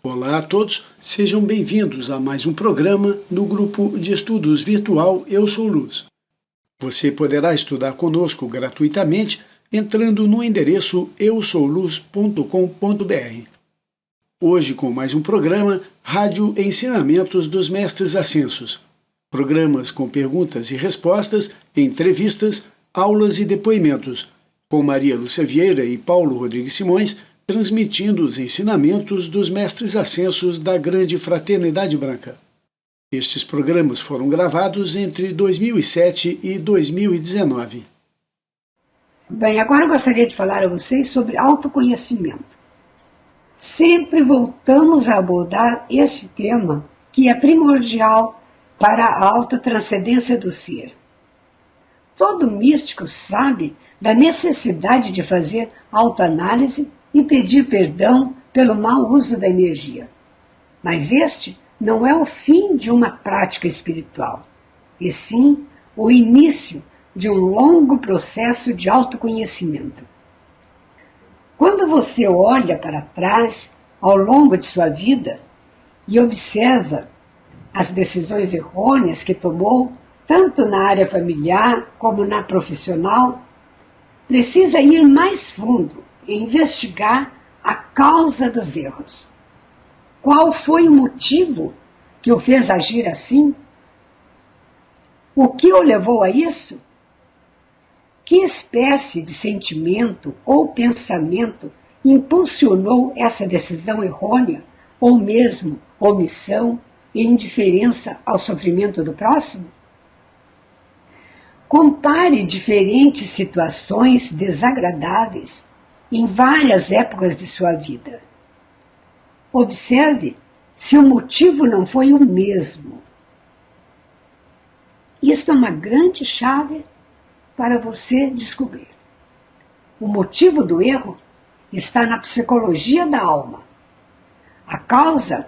Olá a todos, sejam bem-vindos a mais um programa no grupo de estudos virtual Eu Sou Luz. Você poderá estudar conosco gratuitamente entrando no endereço eusouluz.com.br. Hoje com mais um programa Rádio Ensinamentos dos Mestres Ascensos. Programas com perguntas e respostas, entrevistas, aulas e depoimentos, com Maria Lúcia Vieira e Paulo Rodrigues Simões, transmitindo os ensinamentos dos Mestres Ascensos da Grande Fraternidade Branca. Estes programas foram gravados entre 2007 e 2019. Bem, agora eu gostaria de falar a vocês sobre autoconhecimento. Sempre voltamos a abordar este tema que é primordial para a autotranscendência do ser. Todo místico sabe da necessidade de fazer autoanálise e pedir perdão pelo mau uso da energia. Mas este não é o fim de uma prática espiritual, e sim o início de um longo processo de autoconhecimento. Quando você olha para trás ao longo de sua vida e observa as decisões errôneas que tomou, tanto na área familiar como na profissional, precisa ir mais fundo e investigar a causa dos erros. Qual foi o motivo que o fez agir assim? O que o levou a isso? Que espécie de sentimento ou pensamento impulsionou essa decisão errônea, ou mesmo omissão e indiferença ao sofrimento do próximo? Compare diferentes situações desagradáveis em várias épocas de sua vida. Observe se o motivo não foi o mesmo. Isto é uma grande chave para você descobrir. O motivo do erro está na psicologia da alma. A causa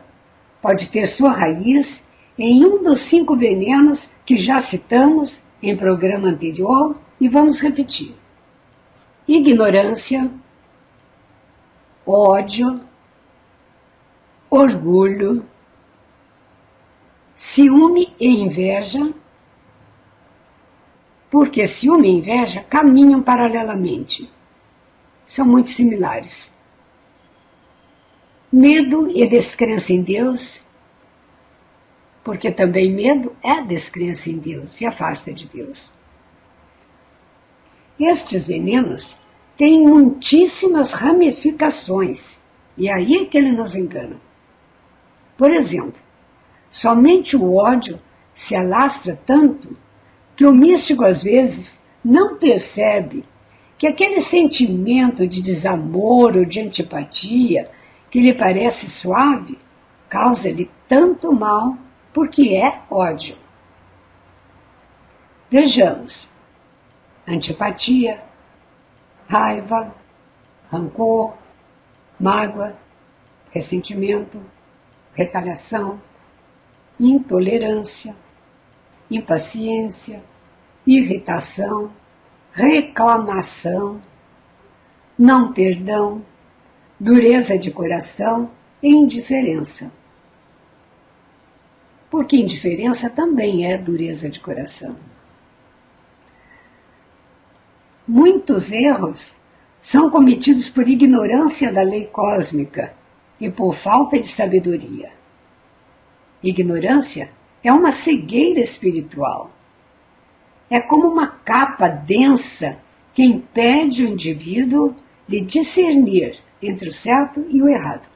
pode ter sua raiz em um dos 5 venenos que já citamos em programa anterior e vamos repetir. Ignorância, ódio, orgulho, ciúme e inveja, porque ciúme e inveja caminham paralelamente. São muito similares. Medo e descrença em Deus, porque também medo é descrença em Deus e afasta de Deus. Estes venenos têm muitíssimas ramificações, e é aí que ele nos engana. Por exemplo, somente o ódio se alastra tanto que o místico às vezes não percebe que aquele sentimento de desamor ou de antipatia que lhe parece suave causa-lhe tanto mal porque é ódio. Vejamos: antipatia, raiva, rancor, mágoa, ressentimento, retaliação, intolerância, impaciência, irritação, reclamação, não perdão, dureza de coração e indiferença. Porque indiferença também é dureza de coração. Muitos erros são cometidos por ignorância da lei cósmica e por falta de sabedoria. Ignorância é uma cegueira espiritual. É como uma capa densa que impede o indivíduo de discernir entre o certo e o errado.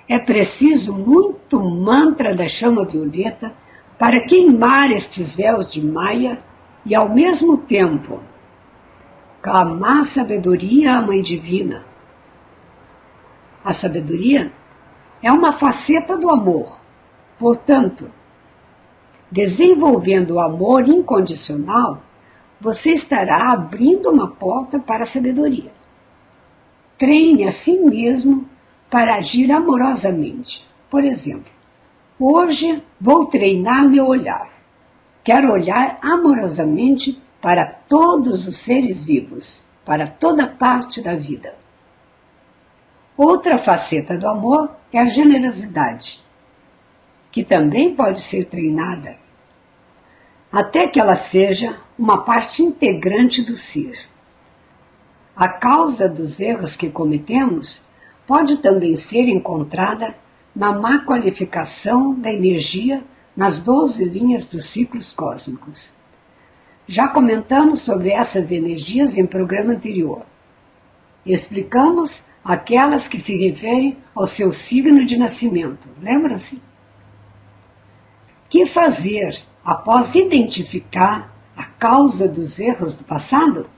É preciso muito mantra da chama violeta para queimar estes véus de Maia e, ao mesmo tempo, clamar sabedoria à Mãe Divina. A sabedoria é uma faceta do amor. Portanto, desenvolvendo o amor incondicional, você estará abrindo uma porta para a sabedoria. Treine a si mesmo para agir amorosamente. Por exemplo, hoje vou treinar meu olhar. Quero olhar amorosamente para todos os seres vivos, para toda parte da vida. Outra faceta do amor é a generosidade, que também pode ser treinada, até que ela seja uma parte integrante do ser. A causa dos erros que cometemos pode também ser encontrada na má qualificação da energia nas 12 linhas dos ciclos cósmicos. Já comentamos sobre essas energias em programa anterior. Explicamos aquelas que se referem ao seu signo de nascimento. Lembram-se? Que fazer após identificar a causa dos erros do passado?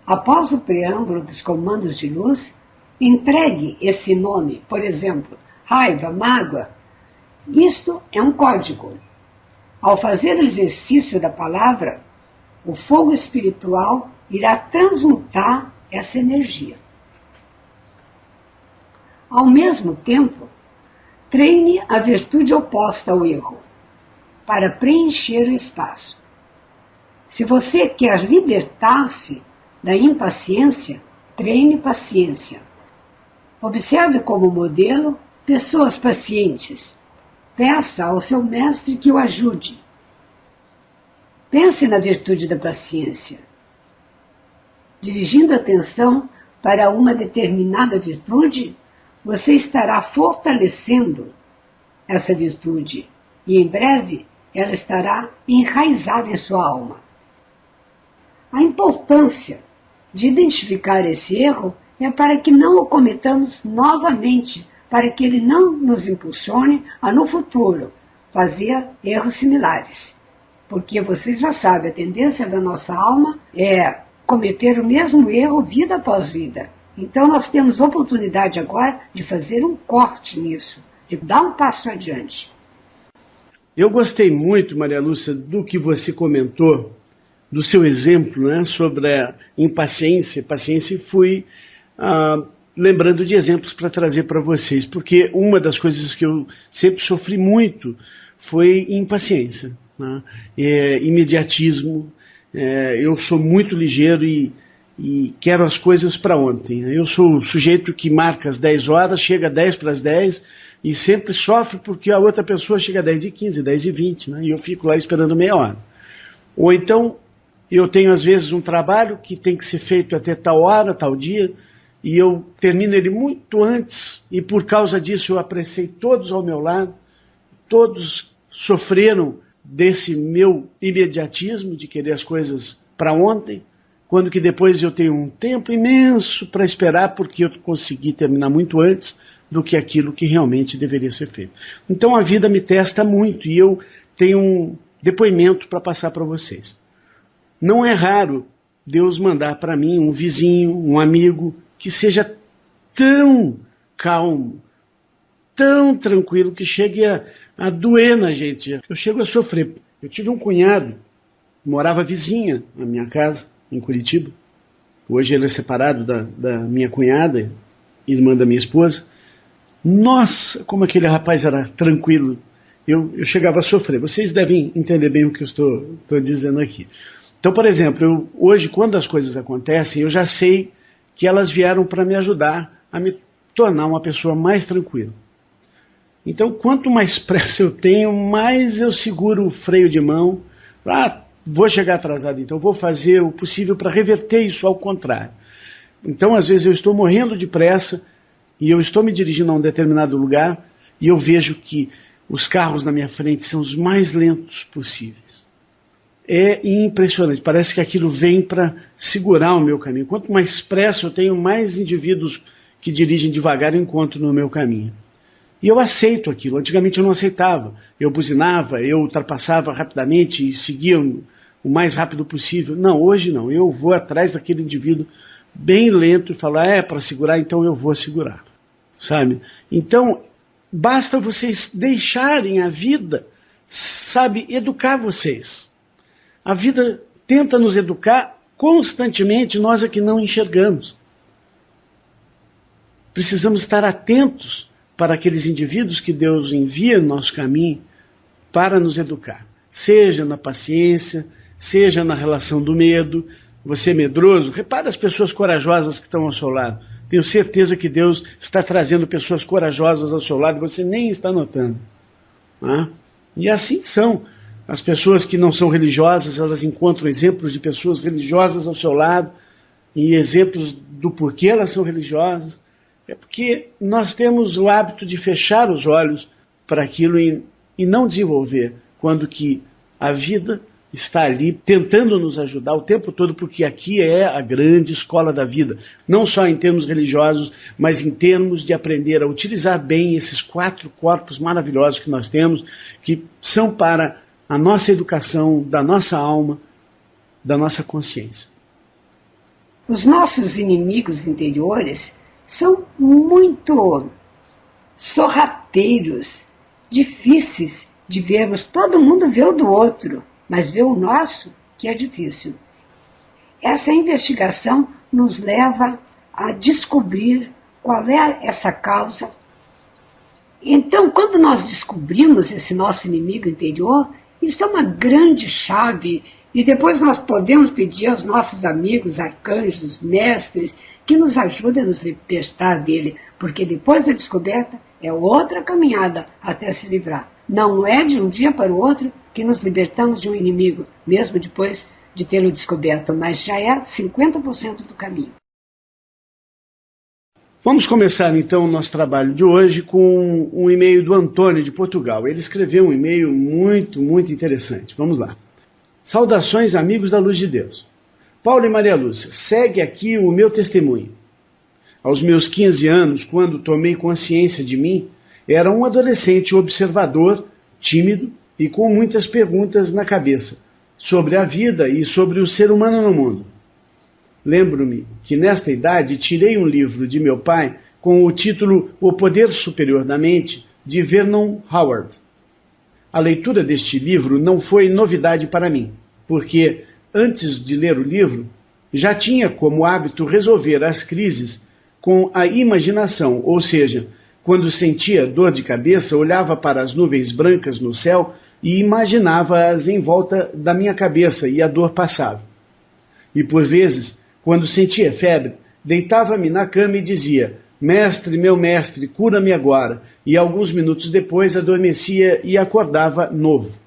Após o preâmbulo dos comandos de luz, entregue esse nome, por exemplo, raiva, mágoa. Isto é um código. Ao fazer o exercício da palavra, o fogo espiritual irá transmutar essa energia. Ao mesmo tempo, treine a virtude oposta ao erro, para preencher o espaço. Se você quer libertar-se da impaciência, treine paciência. Observe como modelo pessoas pacientes. Peça ao seu mestre que o ajude. Pense na virtude da paciência. Dirigindo a atenção para uma determinada virtude, você estará fortalecendo essa virtude e em breve ela estará enraizada em sua alma. A importância de identificar esse erro é para que não o cometamos novamente, para que ele não nos impulsione a no futuro fazer erros similares. Porque vocês já sabem, a tendência da nossa alma é cometer o mesmo erro vida após vida. Então nós temos oportunidade agora de fazer um corte nisso, de dar um passo adiante. Eu gostei muito, Maria Lúcia, do que você comentou, do seu exemplo, né, sobre a impaciência, paciência, e fui lembrando de exemplos para trazer para vocês, porque uma das coisas que eu sempre sofri muito foi impaciência, né, imediatismo. Eu sou muito ligeiro e quero as coisas para ontem. Eu sou o sujeito que marca às 10 horas, chega 10 para as 10 e sempre sofre porque a outra pessoa chega às 10h15, 10h20, né, e eu fico lá esperando meia hora. Ou então eu tenho às vezes um trabalho que tem que ser feito até tal hora, tal dia, e eu termino ele muito antes, e por causa disso eu apressei todos ao meu lado, todos sofreram desse meu imediatismo, de querer as coisas para ontem, quando que depois eu tenho um tempo imenso para esperar, porque eu consegui terminar muito antes do que aquilo que realmente deveria ser feito. Então a vida me testa muito, e eu tenho um depoimento para passar para vocês. Não é raro Deus mandar para mim um vizinho, um amigo, que seja tão calmo, tão tranquilo, que chegue a doer na gente. Eu chego a sofrer. Eu tive um cunhado, morava vizinha na minha casa, em Curitiba. Hoje ele é separado da minha cunhada, irmã da minha esposa. Nossa, como aquele rapaz era tranquilo. Eu chegava a sofrer. Vocês devem entender bem o que eu estou dizendo aqui. Então, por exemplo, hoje, quando as coisas acontecem, eu já sei que elas vieram para me ajudar a me tornar uma pessoa mais tranquila. Então, quanto mais pressa eu tenho, mais eu seguro o freio de mão. Vou chegar atrasado, então vou fazer o possível para reverter isso ao contrário. Então, às vezes, eu estou morrendo de pressa e eu estou me dirigindo a um determinado lugar e eu vejo que os carros na minha frente são os mais lentos possíveis. É impressionante, parece que aquilo vem para segurar o meu caminho. Quanto mais pressa eu tenho, mais indivíduos que dirigem devagar eu encontro no meu caminho. E eu aceito aquilo. Antigamente eu não aceitava. Eu buzinava, eu ultrapassava rapidamente e seguia o mais rápido possível. Não, hoje não. Eu vou atrás daquele indivíduo bem lento e falo, é para segurar, então eu vou segurar. Sabe? Então, basta vocês deixarem a vida, sabe, educar vocês. A vida tenta nos educar constantemente, nós é que não enxergamos. Precisamos estar atentos para aqueles indivíduos que Deus envia no nosso caminho para nos educar. Seja na paciência, seja na relação do medo. Você é medroso, repara as pessoas corajosas que estão ao seu lado. Tenho certeza que Deus está trazendo pessoas corajosas ao seu lado e você nem está notando. Né? E assim são. As pessoas que não são religiosas, elas encontram exemplos de pessoas religiosas ao seu lado e exemplos do porquê elas são religiosas. É porque nós temos o hábito de fechar os olhos para aquilo e não desenvolver, quando que a vida está ali tentando nos ajudar o tempo todo, porque aqui é a grande escola da vida, não só em termos religiosos, mas em termos de aprender a utilizar bem esses 4 corpos maravilhosos que nós temos, que são para a nossa educação, da nossa alma, da nossa consciência. Os nossos inimigos interiores são muito sorrateiros, difíceis de vermos. Todo mundo vê o do outro, mas vê o nosso, que é difícil. Essa investigação nos leva a descobrir qual é essa causa. Então, quando nós descobrimos esse nosso inimigo interior, isso é uma grande chave, e depois nós podemos pedir aos nossos amigos, arcanjos, mestres, que nos ajudem a nos libertar dele, porque depois da descoberta é outra caminhada até se livrar. Não é de um dia para o outro que nos libertamos de um inimigo, mesmo depois de tê-lo descoberto, mas já é 50% do caminho. Vamos começar então o nosso trabalho de hoje com um e-mail do Antônio de Portugal. Ele escreveu um e-mail muito interessante. Vamos lá. Saudações, amigos da Luz de Deus. Paulo e Maria Lúcia, segue aqui o meu testemunho. Aos meus 15 anos, quando tomei consciência de mim, era um adolescente observador, tímido e com muitas perguntas na cabeça sobre a vida e sobre o ser humano no mundo. Lembro-me que nesta idade tirei um livro de meu pai com o título O Poder Superior da Mente, de Vernon Howard. A leitura deste livro não foi novidade para mim, porque antes de ler o livro, já tinha como hábito resolver as crises com a imaginação, ou seja, quando sentia dor de cabeça, olhava para as nuvens brancas no céu e imaginava-as em volta da minha cabeça e a dor passava. E por vezes, quando sentia febre, deitava-me na cama e dizia: mestre, meu mestre, cura-me agora, e alguns minutos depois adormecia e acordava novo.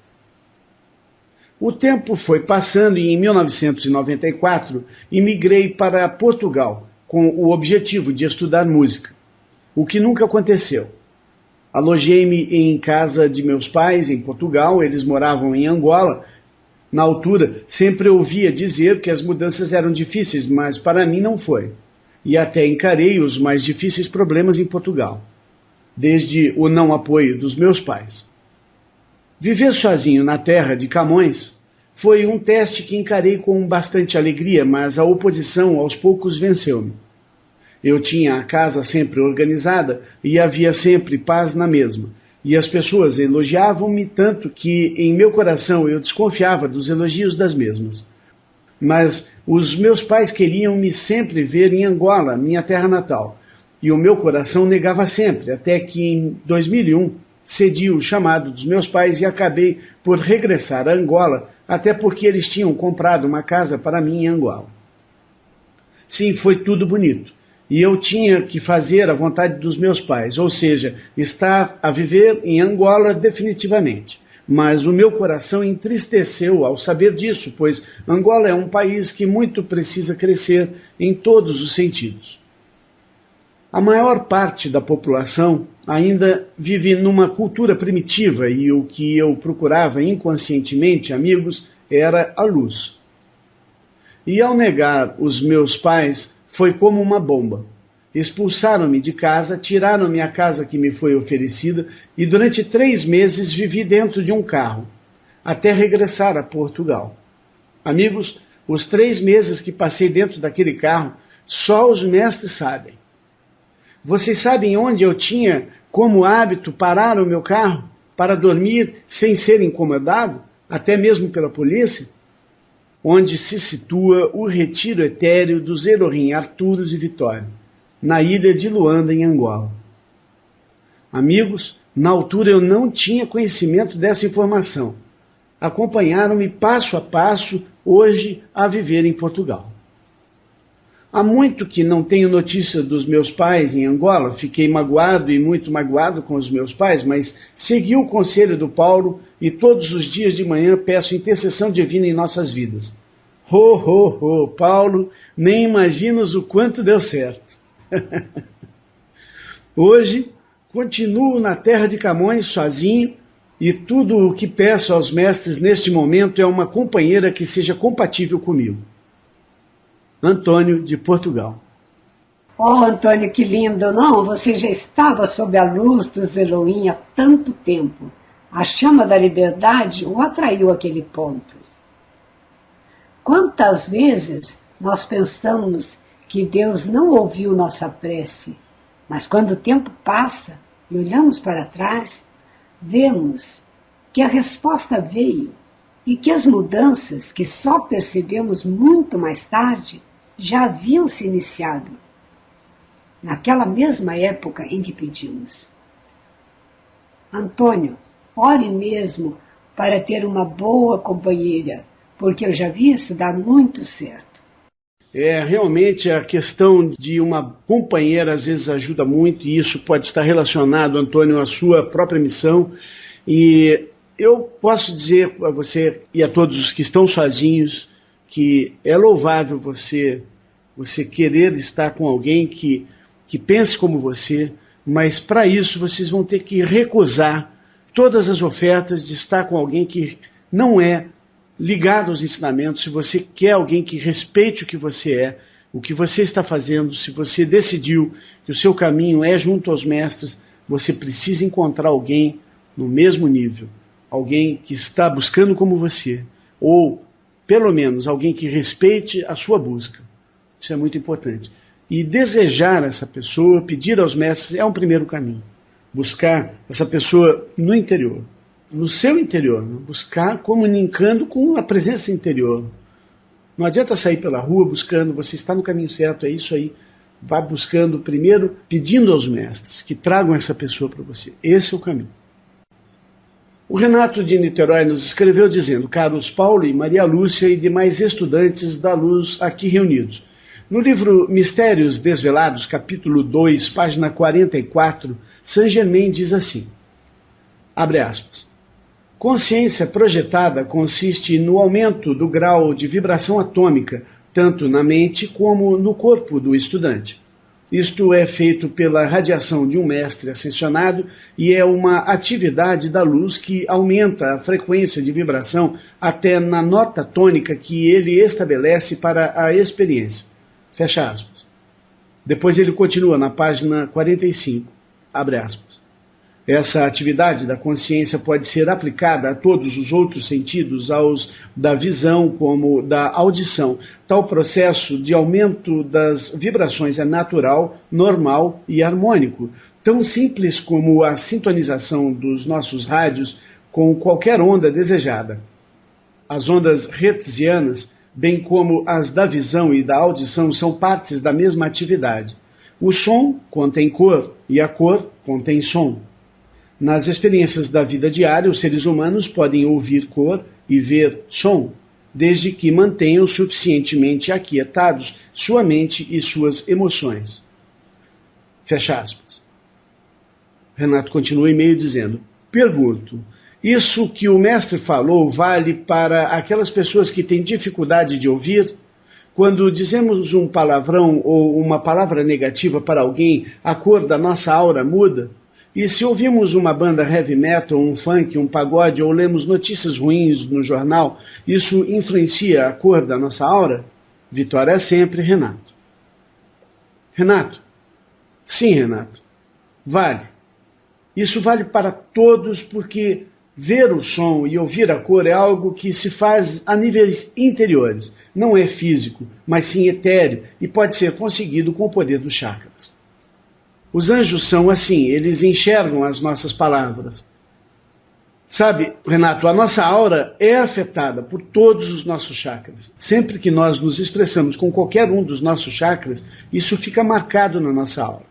O tempo foi passando e em 1994 imigrei para Portugal com o objetivo de estudar música, o que nunca aconteceu. Alojei-me em casa de meus pais em Portugal, eles moravam em Angola. Na altura, sempre ouvia dizer que as mudanças eram difíceis, mas para mim não foi. E até encarei os mais difíceis problemas em Portugal, desde o não apoio dos meus pais. Viver sozinho na terra de Camões foi um teste que encarei com bastante alegria, mas a oposição aos poucos venceu-me. Eu tinha a casa sempre organizada e havia sempre paz na mesma. E as pessoas elogiavam-me tanto que em meu coração eu desconfiava dos elogios das mesmas. Mas os meus pais queriam-me sempre ver em Angola, minha terra natal. E o meu coração negava sempre, até que em 2001 cedi o chamado dos meus pais e acabei por regressar a Angola, até porque eles tinham comprado uma casa para mim em Angola. Sim, foi tudo bonito. E eu tinha que fazer a vontade dos meus pais, ou seja, estar a viver em Angola definitivamente. Mas o meu coração entristeceu ao saber disso, pois Angola é um país que muito precisa crescer em todos os sentidos. A maior parte da população ainda vive numa cultura primitiva e o que eu procurava inconscientemente, amigos, era a luz. E ao negar os meus pais, foi como uma bomba. Expulsaram-me de casa, tiraram-me a casa que me foi oferecida e durante 3 meses vivi dentro de um carro, até regressar a Portugal. Amigos, os 3 meses que passei dentro daquele carro, só os mestres sabem. Vocês sabem onde eu tinha como hábito parar o meu carro para dormir sem ser incomodado, até mesmo pela polícia? Onde se situa o retiro etéreo dos Elohim Arturos e Vitória, na ilha de Luanda, em Angola. Amigos, na altura eu não tinha conhecimento dessa informação. Acompanharam-me passo a passo, hoje, a viver em Portugal. Há muito que não tenho notícia dos meus pais em Angola. Fiquei magoado e muito magoado com os meus pais, mas segui o conselho do Paulo e todos os dias de manhã peço intercessão divina em nossas vidas. Ho, ho, ho, Paulo, nem imaginas o quanto deu certo. Hoje, continuo na terra de Camões sozinho e tudo o que peço aos mestres neste momento é uma companheira que seja compatível comigo. Antônio, de Portugal. Oh, Antônio, que lindo, não? Você já estava sob a luz dos Elohim há tanto tempo. A chama da liberdade o atraiu àquele ponto. Quantas vezes nós pensamos que Deus não ouviu nossa prece, mas quando o tempo passa e olhamos para trás, vemos que a resposta veio e que as mudanças que só percebemos muito mais tarde já haviam se iniciado, naquela mesma época em que pedimos. Antônio, ore mesmo para ter uma boa companheira, porque eu já vi isso dar muito certo. Realmente a questão de uma companheira às vezes ajuda muito, e isso pode estar relacionado, Antônio, à sua própria missão. E eu posso dizer a você e a todos os que estão sozinhos que é louvável você querer estar com alguém que pense como você, mas para isso vocês vão ter que recusar todas as ofertas de estar com alguém que não é ligado aos ensinamentos. Se você quer alguém que respeite o que você é, o que você está fazendo, se você decidiu que o seu caminho é junto aos mestres, você precisa encontrar alguém no mesmo nível, alguém que está buscando como você, ou pelo menos alguém que respeite a sua busca. Isso é muito importante. E desejar essa pessoa, pedir aos mestres, é um primeiro caminho. Buscar essa pessoa no interior. No seu interior, buscar comunicando com a presença interior. Não adianta sair pela rua buscando, você está no caminho certo, é isso aí. Vá buscando primeiro, pedindo aos mestres que tragam essa pessoa para você. Esse é o caminho. O Renato de Niterói nos escreveu dizendo: caros Paulo e Maria Lúcia e demais estudantes da Luz aqui reunidos. No livro Mistérios Desvelados, capítulo 2, página 44, Saint Germain diz assim, abre aspas, consciência projetada consiste no aumento do grau de vibração atômica, tanto na mente como no corpo do estudante. Isto é feito pela radiação de um mestre ascensionado e é uma atividade da luz que aumenta a frequência de vibração até na nota tônica que ele estabelece para a experiência. Fecha aspas. Depois ele continua na página 45, abre aspas. Essa atividade da consciência pode ser aplicada a todos os outros sentidos, aos da visão como da audição. Tal processo de aumento das vibrações é natural, normal e harmônico, tão simples como a sintonização dos nossos rádios com qualquer onda desejada. As ondas hertzianas, bem como as da visão e da audição, são partes da mesma atividade. O som contém cor e a cor contém som. Nas experiências da vida diária, os seres humanos podem ouvir cor e ver som, desde que mantenham suficientemente aquietados sua mente e suas emoções. Fecha aspas. Renato continua em meio dizendo, pergunto, isso que o mestre falou vale para aquelas pessoas que têm dificuldade de ouvir? Quando dizemos um palavrão ou uma palavra negativa para alguém, a cor da nossa aura muda? E se ouvimos uma banda heavy metal, um funk, um pagode ou lemos notícias ruins no jornal, isso influencia a cor da nossa aura? Vitória é sempre, Renato. Renato? Sim, Renato. Vale. Isso vale para todos porque ver o som e ouvir a cor é algo que se faz a níveis interiores. Não é físico, mas sim etéreo e pode ser conseguido com o poder dos chakras. Os anjos são assim, eles enxergam as nossas palavras. Sabe, Renato, a nossa aura é afetada por todos os nossos chakras. Sempre que nós nos expressamos com qualquer um dos nossos chakras, isso fica marcado na nossa aura.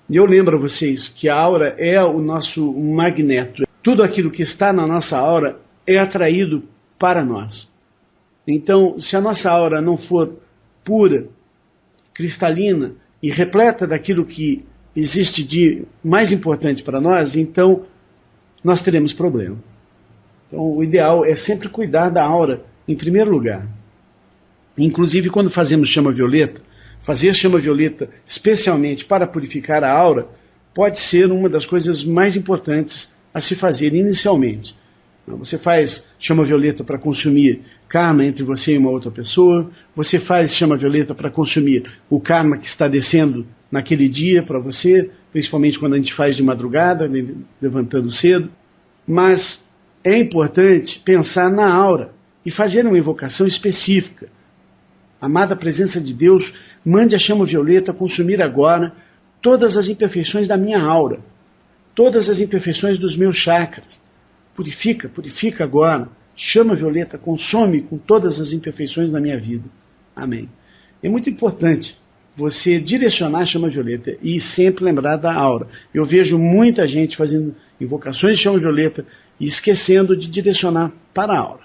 E eu lembro a vocês que a aura é o nosso magneto. Tudo aquilo que está na nossa aura é atraído para nós. Então, se a nossa aura não for pura, cristalina e repleta daquilo que existe de mais importante para nós, então nós teremos problema. Então o ideal é sempre cuidar da aura em primeiro lugar. Inclusive quando fazemos chama violeta, fazer chama violeta especialmente para purificar a aura pode ser uma das coisas mais importantes a se fazer inicialmente. Você faz chama violeta para consumir karma entre você e uma outra pessoa, você faz chama violeta para consumir o karma que está descendo naquele dia para você, principalmente quando a gente faz de madrugada, levantando cedo. Mas é importante pensar na aura e fazer uma invocação específica. Amada presença de Deus, mande a chama violeta consumir agora todas as imperfeições da minha aura, todas as imperfeições dos meus chakras. Purifica, purifica agora. Chama violeta, consome com todas as imperfeições da minha vida. Amém. É muito importante você direcionar a chama violeta e sempre lembrar da aura. Eu vejo muita gente fazendo invocações de chama violeta e esquecendo de direcionar para a aura.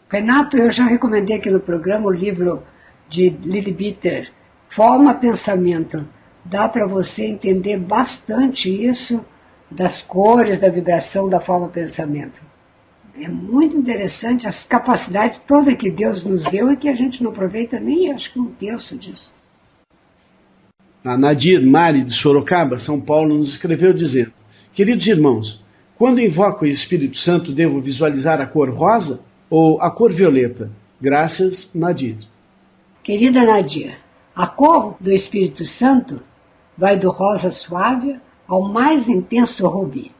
Renato, eu já recomendei aqui no programa o livro de Lili Bitter, Forma Pensamento. Dá para você entender bastante isso das cores, da vibração, da forma pensamento. É muito interessante as capacidades todas que Deus nos deu e que a gente não aproveita nem, acho que um terço disso. A Nadir Mari, de Sorocaba, São Paulo, nos escreveu dizendo: queridos irmãos, quando invoco o Espírito Santo, devo visualizar a cor rosa ou a cor violeta? Graças, Nadir. Querida Nadir, a cor do Espírito Santo vai do rosa suave ao mais intenso rubi.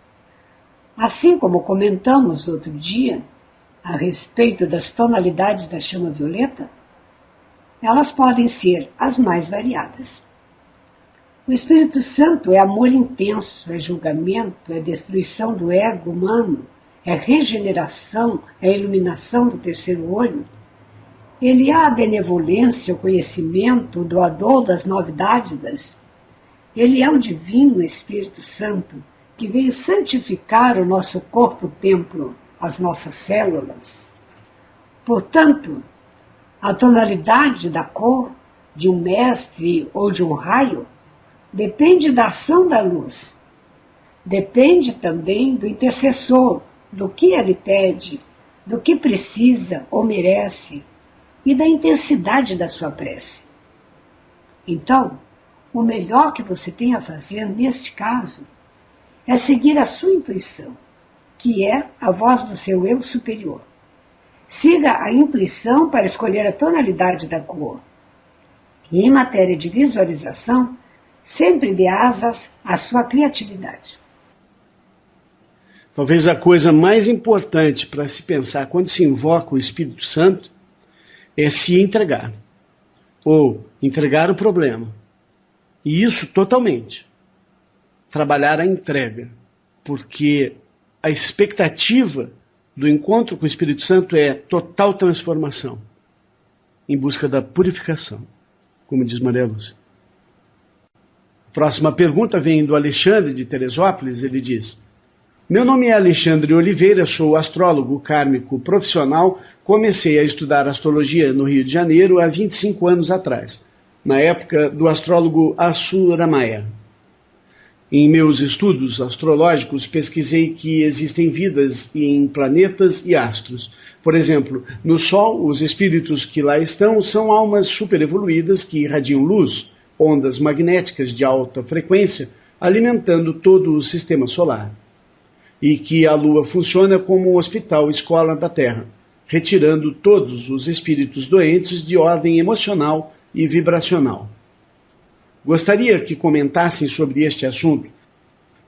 Assim como comentamos outro dia a respeito das tonalidades da chama violeta, elas podem ser as mais variadas. O Espírito Santo é amor intenso, é julgamento, é destruição do ego humano, é regeneração, é iluminação do terceiro olho. Ele é a benevolência, o conhecimento, o doador das 9 dádivas. Ele é o divino Espírito Santo, que veio santificar o nosso corpo-templo, as nossas células. Portanto, a tonalidade da cor de um mestre ou de um raio depende da ação da luz. Depende também do intercessor, do que ele pede, do que precisa ou merece e da intensidade da sua prece. Então, o melhor que você tem a fazer neste caso é seguir a sua intuição, que é a voz do seu eu superior. Siga a intuição para escolher a tonalidade da cor. E em matéria de visualização, sempre dê asas à sua criatividade. Talvez a coisa mais importante para se pensar quando se invoca o Espírito Santo é se entregar, ou entregar o problema. E isso totalmente. Trabalhar a entrega, porque a expectativa do encontro com o Espírito Santo é total transformação, em busca da purificação, como diz Maria Lúcia. Próxima pergunta vem do Alexandre de Teresópolis. Ele diz: meu nome é Alexandre Oliveira, sou astrólogo kármico profissional, comecei a estudar astrologia no Rio de Janeiro há 25 anos atrás, na época do astrólogo Assura Maya. Em meus estudos astrológicos, pesquisei que existem vidas em planetas e astros. Por exemplo, no Sol, os espíritos que lá estão são almas superevoluídas que irradiam luz, ondas magnéticas de alta frequência, alimentando todo o sistema solar. E que a Lua funciona como um hospital-escola da Terra, retirando todos os espíritos doentes de ordem emocional e vibracional. Gostaria que comentassem sobre este assunto.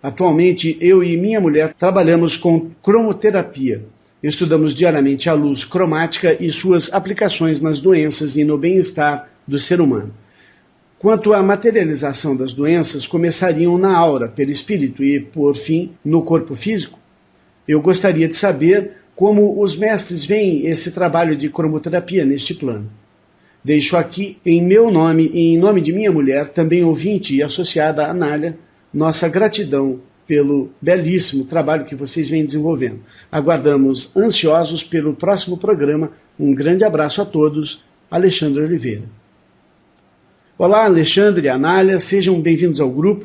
Atualmente, eu e minha mulher trabalhamos com cromoterapia. Estudamos diariamente a luz cromática e suas aplicações nas doenças e no bem-estar do ser humano. Quanto à materialização das doenças, começariam na aura, perispírito e, por fim, no corpo físico. Eu gostaria de saber como os mestres veem esse trabalho de cromoterapia neste plano. Deixo aqui, em meu nome e em nome de minha mulher, também ouvinte e associada a Nália, nossa gratidão pelo belíssimo trabalho que vocês vêm desenvolvendo. Aguardamos ansiosos pelo próximo programa. Um grande abraço a todos. Alexandre Oliveira. Olá, Alexandre e Anália, sejam bem-vindos ao grupo.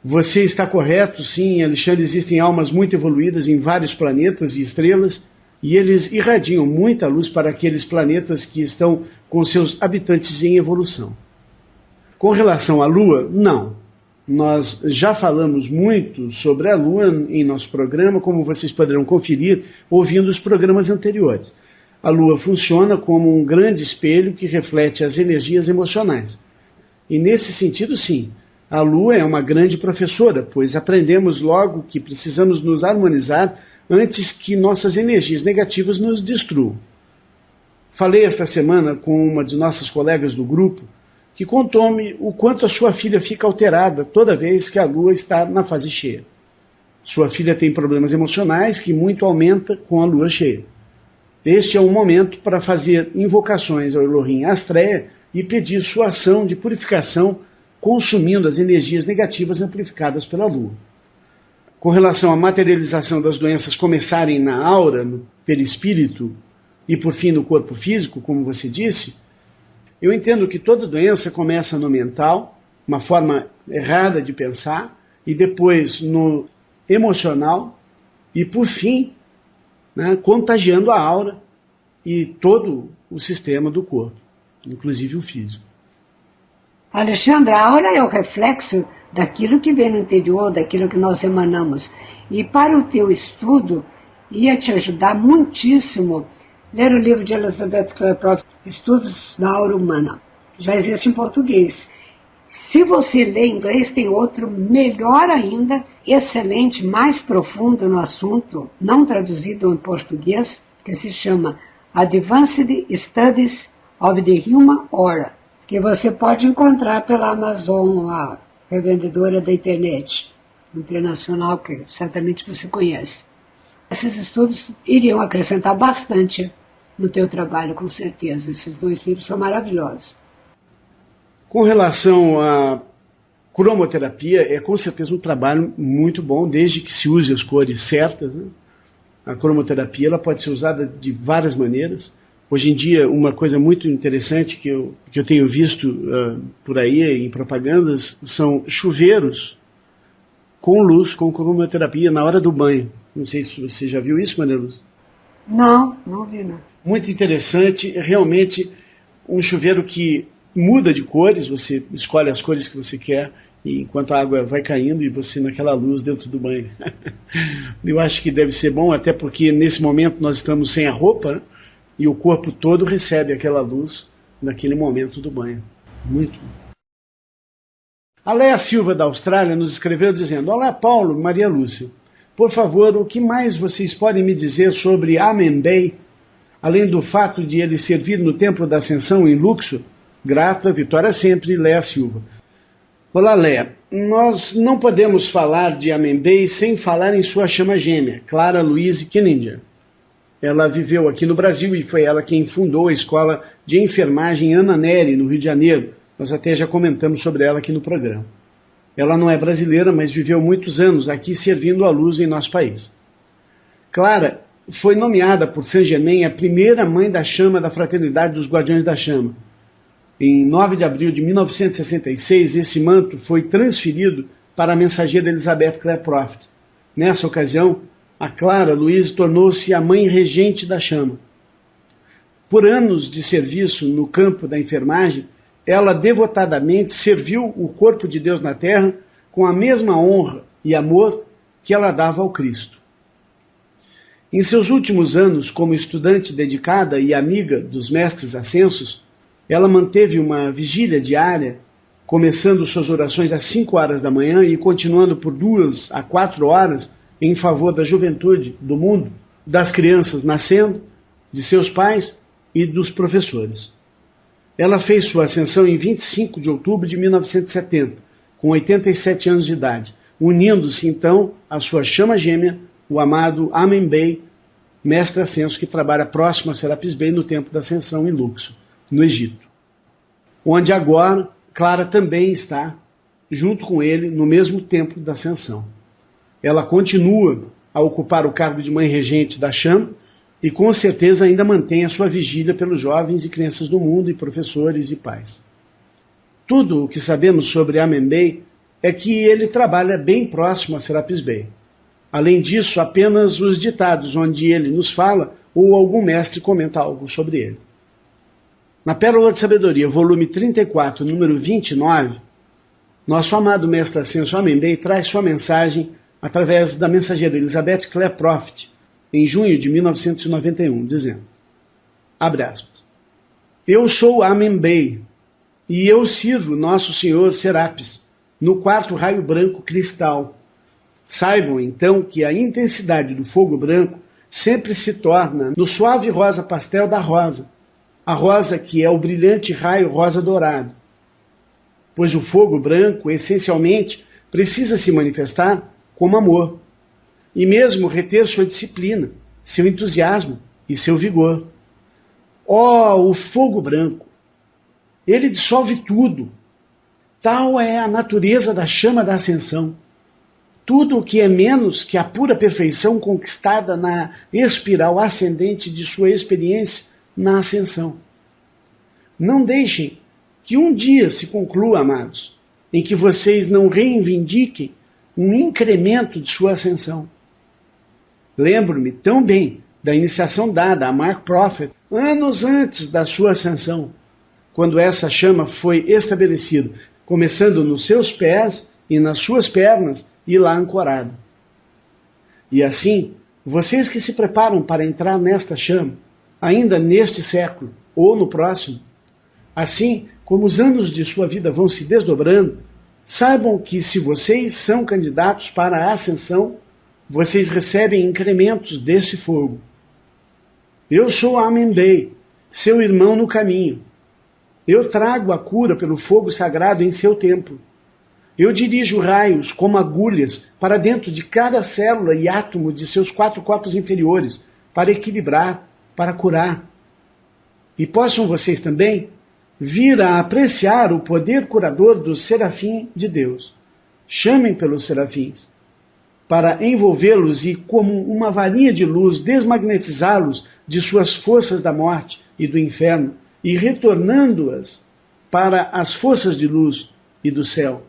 Você está correto, sim, Alexandre, existem almas muito evoluídas em vários planetas e estrelas, e eles irradiam muita luz para aqueles planetas que estão com seus habitantes em evolução. Com relação à Lua, não. Nós já falamos muito sobre a Lua em nosso programa, como vocês poderão conferir ouvindo os programas anteriores. A Lua funciona como um grande espelho que reflete as energias emocionais. E nesse sentido, sim, a Lua é uma grande professora, pois aprendemos logo que precisamos nos harmonizar antes que nossas energias negativas nos destruam. Falei esta semana com uma de nossas colegas do grupo, que contou-me o quanto a sua filha fica alterada toda vez que a Lua está na fase cheia. Sua filha tem problemas emocionais que muito aumenta com a Lua cheia. Este é um momento para fazer invocações ao Elohim Astrea e pedir sua ação de purificação, consumindo as energias negativas amplificadas pela Lua. Com relação à materialização das doenças começarem na aura, no perispírito e por fim no corpo físico, como você disse, eu entendo que toda doença começa no mental, uma forma errada de pensar, e depois no emocional e por fim, contagiando a aura e todo o sistema do corpo, inclusive o físico. Alexandre, a aura é o reflexo daquilo que vem no interior, daquilo que nós emanamos. E para o teu estudo, ia te ajudar muitíssimo ler o livro de Elizabeth Klaproth, Estudos da Aura Humana. Já existe em português. Se você lê em inglês, tem outro melhor ainda, excelente, mais profundo no assunto, não traduzido em português, que se chama Advanced Studies of the Human Aura, que você pode encontrar pela Amazon, a revendedora da internet internacional, que certamente você conhece. Esses estudos iriam acrescentar bastante no teu trabalho, com certeza. Esses dois livros são maravilhosos. Com relação à cromoterapia, é com certeza um trabalho muito bom, desde que se use as cores certas. A cromoterapia ela pode ser usada de várias maneiras. Hoje em dia, uma coisa muito interessante que eu tenho visto por aí em propagandas são chuveiros com luz, com cromoterapia na hora do banho. Não sei se você já viu isso, Maria Luz. Não vi não. Muito interessante, realmente um chuveiro que muda de cores, você escolhe as cores que você quer, e enquanto a água vai caindo e você naquela luz dentro do banho. Eu acho que deve ser bom, até porque nesse momento nós estamos sem a roupa, né? E o corpo todo recebe aquela luz naquele momento do banho. Muito bom. A Léa Silva, da Austrália, nos escreveu dizendo: Olá, Paulo, Maria Lúcia. Por favor, o que mais vocês podem me dizer sobre Amenbay, além do fato de ele servir no Templo da Ascensão em Luxor? Grata, Vitória sempre, Léa Silva. Olá, Léa. Nós não podemos falar de Amenbay sem falar em sua chama gêmea, Clara Louise Kinninger. Ela viveu aqui no Brasil e foi ela quem fundou a escola de enfermagem Ana Nery, no Rio de Janeiro. Nós até já comentamos sobre ela aqui no programa. Ela não é brasileira, mas viveu muitos anos aqui servindo a luz em nosso país. Clara foi nomeada por Saint-Germain a primeira mãe da chama da Fraternidade dos Guardiões da Chama. Em 9 de abril de 1966, esse manto foi transferido para a mensageira Elizabeth Klaproth. Nessa ocasião, a Clara Louise tornou-se a mãe regente da chama. Por anos de serviço no campo da enfermagem, ela devotadamente serviu o corpo de Deus na Terra com a mesma honra e amor que ela dava ao Cristo. Em seus últimos anos, como estudante dedicada e amiga dos mestres ascensos, ela manteve uma vigília diária, começando suas orações às 5 horas da manhã e continuando por 2 a 4 horas em favor da juventude do mundo, das crianças nascendo, de seus pais e dos professores. Ela fez sua ascensão em 25 de outubro de 1970, com 87 anos de idade, unindo-se então à sua chama gêmea, o amado Amenbay, mestre ascenso que trabalha próximo a Serapis Bey no Templo da Ascensão em Luxor, no Egito, onde agora Clara também está, junto com ele, no mesmo Templo da Ascensão. Ela continua a ocupar o cargo de mãe regente da chama e com certeza ainda mantém a sua vigília pelos jovens e crianças do mundo e professores e pais. Tudo o que sabemos sobre Amen Bey é que ele trabalha bem próximo a Serapis Bey. Além disso, apenas os ditados onde ele nos fala ou algum mestre comenta algo sobre ele. Na Pérola de Sabedoria, volume 34, número 29, nosso amado mestre Ascenso Amen Bey traz sua mensagem através da mensageira Elizabeth Clare Prophet, em junho de 1991, dizendo, abre aspas, eu sou Amen Bey e eu sirvo Nosso Senhor Serapis no quarto raio branco cristal. Saibam, então, que a intensidade do fogo branco sempre se torna no suave rosa pastel da rosa, a rosa que é o brilhante raio rosa dourado. Pois o fogo branco, essencialmente, precisa se manifestar como amor, e mesmo reter sua disciplina, seu entusiasmo e seu vigor. O fogo branco! Ele dissolve tudo. Tal é a natureza da chama da ascensão. Tudo o que é menos que a pura perfeição conquistada na espiral ascendente de sua experiência na ascensão. Não deixem que um dia se conclua, amados, em que vocês não reivindiquem um incremento de sua ascensão. Lembro-me tão bem da iniciação dada a Mark Prophet anos antes da sua ascensão, quando essa chama foi estabelecida, começando nos seus pés e nas suas pernas e lá ancorada. E assim, vocês que se preparam para entrar nesta chama, ainda neste século ou no próximo, assim como os anos de sua vida vão se desdobrando, saibam que se vocês são candidatos para a ascensão, vocês recebem incrementos desse fogo. Eu sou Amen Bey, seu irmão no caminho. Eu trago a cura pelo fogo sagrado em seu templo. Eu dirijo raios como agulhas para dentro de cada célula e átomo de seus 4 corpos inferiores, para equilibrar, para curar. E possam vocês também vir a apreciar o poder curador do serafim de Deus. Chamem pelos serafins, para envolvê-los e, como uma varinha de luz, desmagnetizá-los de suas forças da morte e do inferno, e retornando-as para as forças de luz e do céu.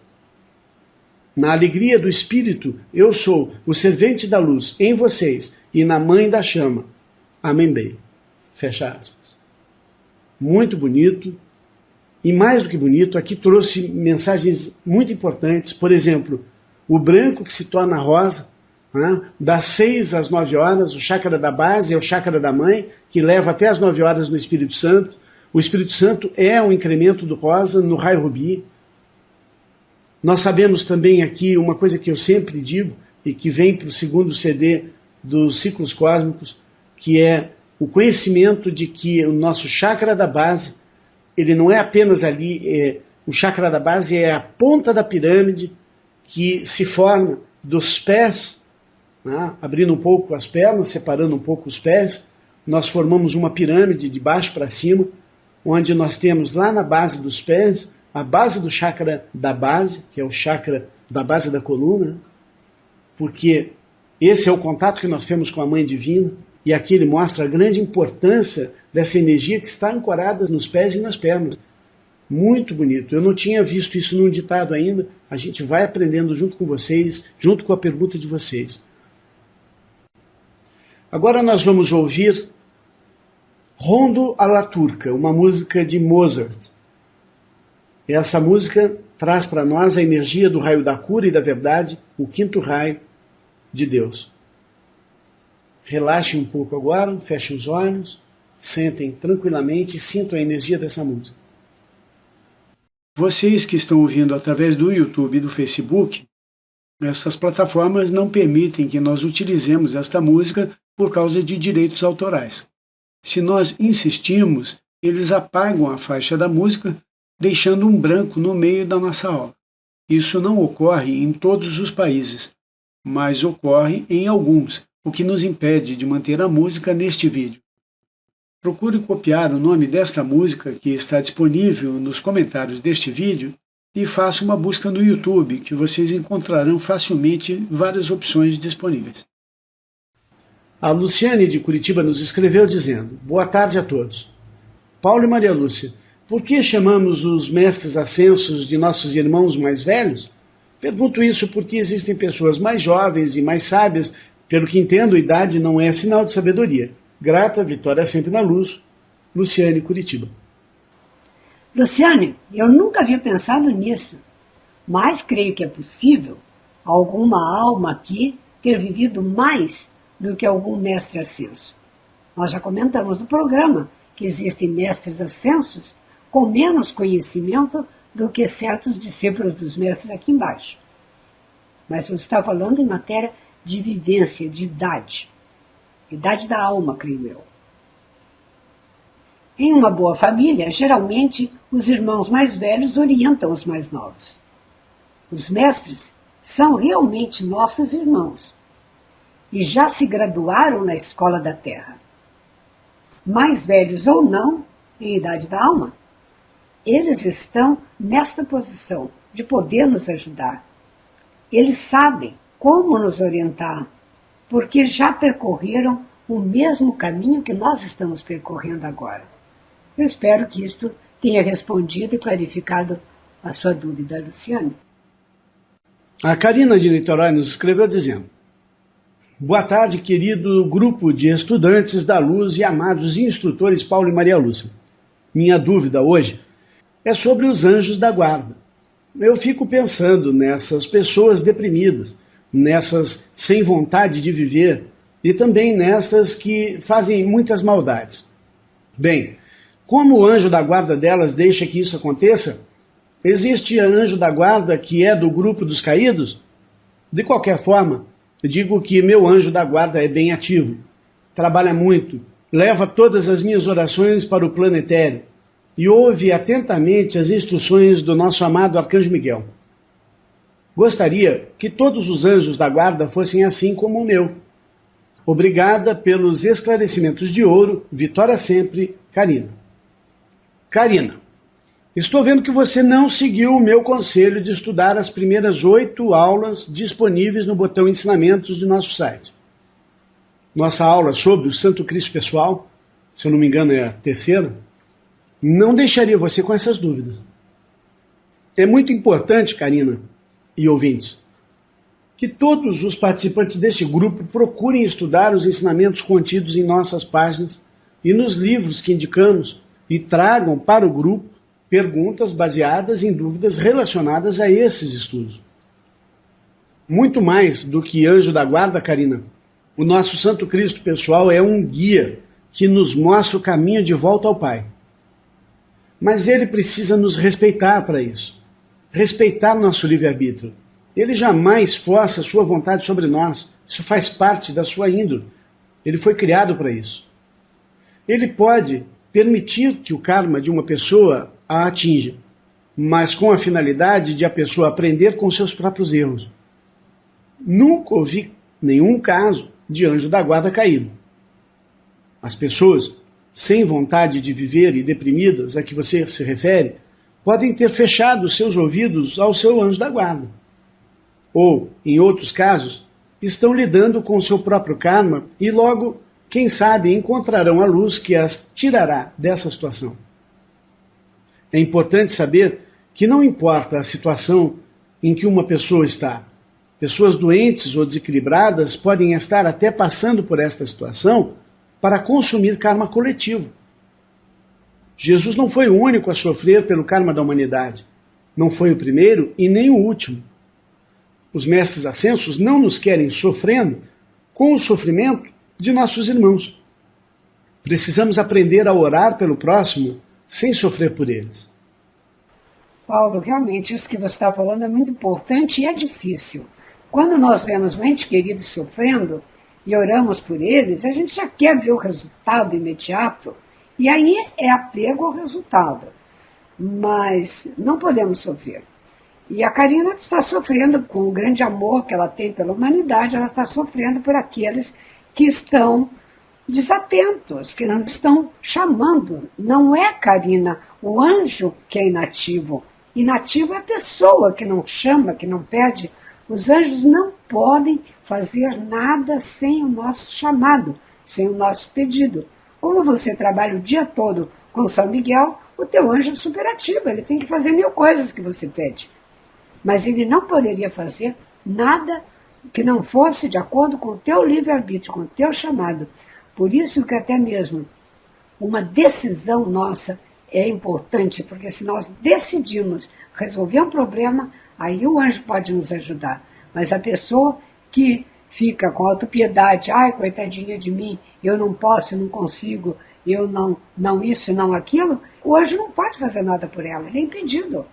Na alegria do Espírito, eu sou o servente da luz em vocês e na mãe da chama. Amen Bey. Fecha aspas. Muito bonito. E mais do que bonito, aqui trouxe mensagens muito importantes. Por exemplo, o branco que se torna rosa, né? Das 6 às 9 horas, o chakra da base é o chakra da mãe, que leva até as 9 horas no Espírito Santo. O Espírito Santo é um incremento do rosa no raio rubi. Nós sabemos também aqui uma coisa que eu sempre digo, e que vem para o segundo CD dos ciclos cósmicos, que é o conhecimento de que o nosso chakra da base, ele não é apenas ali, o chakra da base é a ponta da pirâmide que se forma dos pés, né, abrindo um pouco as pernas, separando um pouco os pés, nós formamos uma pirâmide de baixo para cima, onde nós temos lá na base dos pés, a base do chakra da base, que é o chakra da base da coluna, porque esse é o contato que nós temos com a Mãe Divina, e aqui ele mostra a grande importância dessa energia que está ancorada nos pés e nas pernas. Muito bonito. Eu não tinha visto isso num ditado ainda. A gente vai aprendendo junto com vocês, junto com a pergunta de vocês. Agora nós vamos ouvir Rondo alla Turca, uma música de Mozart. Essa música traz para nós a energia do raio da cura e da verdade, o 5º raio de Deus. Relaxem um pouco agora, fechem os olhos, sentem tranquilamente e sintam a energia dessa música. Vocês que estão ouvindo através do YouTube e do Facebook, essas plataformas não permitem que nós utilizemos esta música por causa de direitos autorais. Se nós insistirmos, eles apagam a faixa da música, deixando um branco no meio da nossa aula. Isso não ocorre em todos os países, mas ocorre em alguns, o que nos impede de manter a música neste vídeo. Procure copiar o nome desta música que está disponível nos comentários deste vídeo e faça uma busca no YouTube, que vocês encontrarão facilmente várias opções disponíveis. A Luciane de Curitiba nos escreveu dizendo: boa tarde a todos. Paulo e Maria Lúcia, Por que chamamos os mestres ascensos de nossos irmãos mais velhos? Pergunto isso porque existem pessoas mais jovens e mais sábias. Pelo que entendo, idade não é sinal de sabedoria. Grata, vitória sempre na luz. Luciane, Curitiba. Luciane, eu nunca havia pensado nisso, mas creio que é possível alguma alma aqui ter vivido mais do que algum mestre ascenso. Nós já comentamos no programa que existem mestres ascensos com menos conhecimento do que certos discípulos dos mestres aqui embaixo. Mas você está falando em matéria de vivência, de idade. Idade da alma, creio eu. Em uma boa família, geralmente, os irmãos mais velhos orientam os mais novos. Os mestres são realmente nossos irmãos e já se graduaram na escola da Terra. Mais velhos ou não, em idade da alma, eles estão nesta posição de poder nos ajudar. Eles sabem como nos orientar, porque já percorreram o mesmo caminho que nós estamos percorrendo agora. Eu espero que isto tenha respondido e clarificado a sua dúvida, Luciane. A Karina de Niterói nos escreveu dizendo: boa tarde, querido grupo de estudantes da Luz e amados instrutores Paulo e Maria Lúcia. Minha dúvida hoje é sobre os anjos da guarda. Eu fico pensando nessas pessoas deprimidas, nessas sem vontade de viver e também nessas que fazem muitas maldades. Bem, como o anjo da guarda delas deixa que isso aconteça? Existe anjo da guarda que é do grupo dos caídos? De qualquer forma, eu digo que meu anjo da guarda é bem ativo, trabalha muito, leva todas as minhas orações para o planetário e ouve atentamente as instruções do nosso amado Arcanjo Miguel. Gostaria que todos os anjos da guarda fossem assim como o meu. Obrigada pelos esclarecimentos de ouro. Vitória sempre, Karina. Karina, estou vendo que você não seguiu o meu conselho de estudar as primeiras 8 aulas disponíveis no botão Ensinamentos do nosso site. Nossa aula sobre o Santo Cristo Pessoal, se eu não me engano é a 3ª, não deixaria você com essas dúvidas. É muito importante, Karina e ouvintes, que todos os participantes deste grupo procurem estudar os ensinamentos contidos em nossas páginas e nos livros que indicamos e tragam para o grupo perguntas baseadas em dúvidas relacionadas a esses estudos. Muito mais do que anjo da guarda, Karina, o nosso Santo Cristo Pessoal é um guia que nos mostra o caminho de volta ao Pai. Mas ele precisa nos respeitar para isso. Respeitar nosso livre-arbítrio. Ele jamais força a sua vontade sobre nós. Isso faz parte da sua índole. Ele foi criado para isso. Ele pode permitir que o karma de uma pessoa a atinja, mas com a finalidade de a pessoa aprender com seus próprios erros. Nunca ouvi nenhum caso de anjo da guarda caído. As pessoas sem vontade de viver e deprimidas a que você se refere, podem ter fechado seus ouvidos ao seu anjo da guarda. Ou, em outros casos, estão lidando com seu próprio karma e logo, quem sabe, encontrarão a luz que as tirará dessa situação. É importante saber que não importa a situação em que uma pessoa está. Pessoas doentes ou desequilibradas podem estar até passando por esta situação para consumir karma coletivo. Jesus não foi o único a sofrer pelo karma da humanidade. Não foi o primeiro e nem o último. Os mestres ascensos não nos querem sofrendo com o sofrimento de nossos irmãos. Precisamos aprender a orar pelo próximo sem sofrer por eles. Paulo, realmente isso que você está falando é muito importante e é difícil. Quando nós vemos um ente querido sofrendo e oramos por eles, a gente já quer ver o resultado imediato e aí é apego ao resultado. Mas não podemos sofrer. E a Karina está sofrendo com o grande amor que ela tem pela humanidade, ela está sofrendo por aqueles que estão desatentos, que não estão chamando. Não é, Karina, o anjo que é inativo. Inativo é a pessoa que não chama, que não pede. Os anjos não podem fazer nada sem o nosso chamado, sem o nosso pedido. Como você trabalha o dia todo com São Miguel, o teu anjo é superativo, ele tem que fazer 1000 coisas que você pede. Mas ele não poderia fazer nada que não fosse de acordo com o teu livre-arbítrio, com o teu chamado. Por isso que até mesmo uma decisão nossa é importante, porque se nós decidimos resolver um problema, aí o anjo pode nos ajudar. Mas a pessoa que fica com autopiedade, ai, coitadinha de mim, eu não posso, não consigo, eu não isso, não aquilo, o anjo não pode fazer nada por ela, ele é impedido.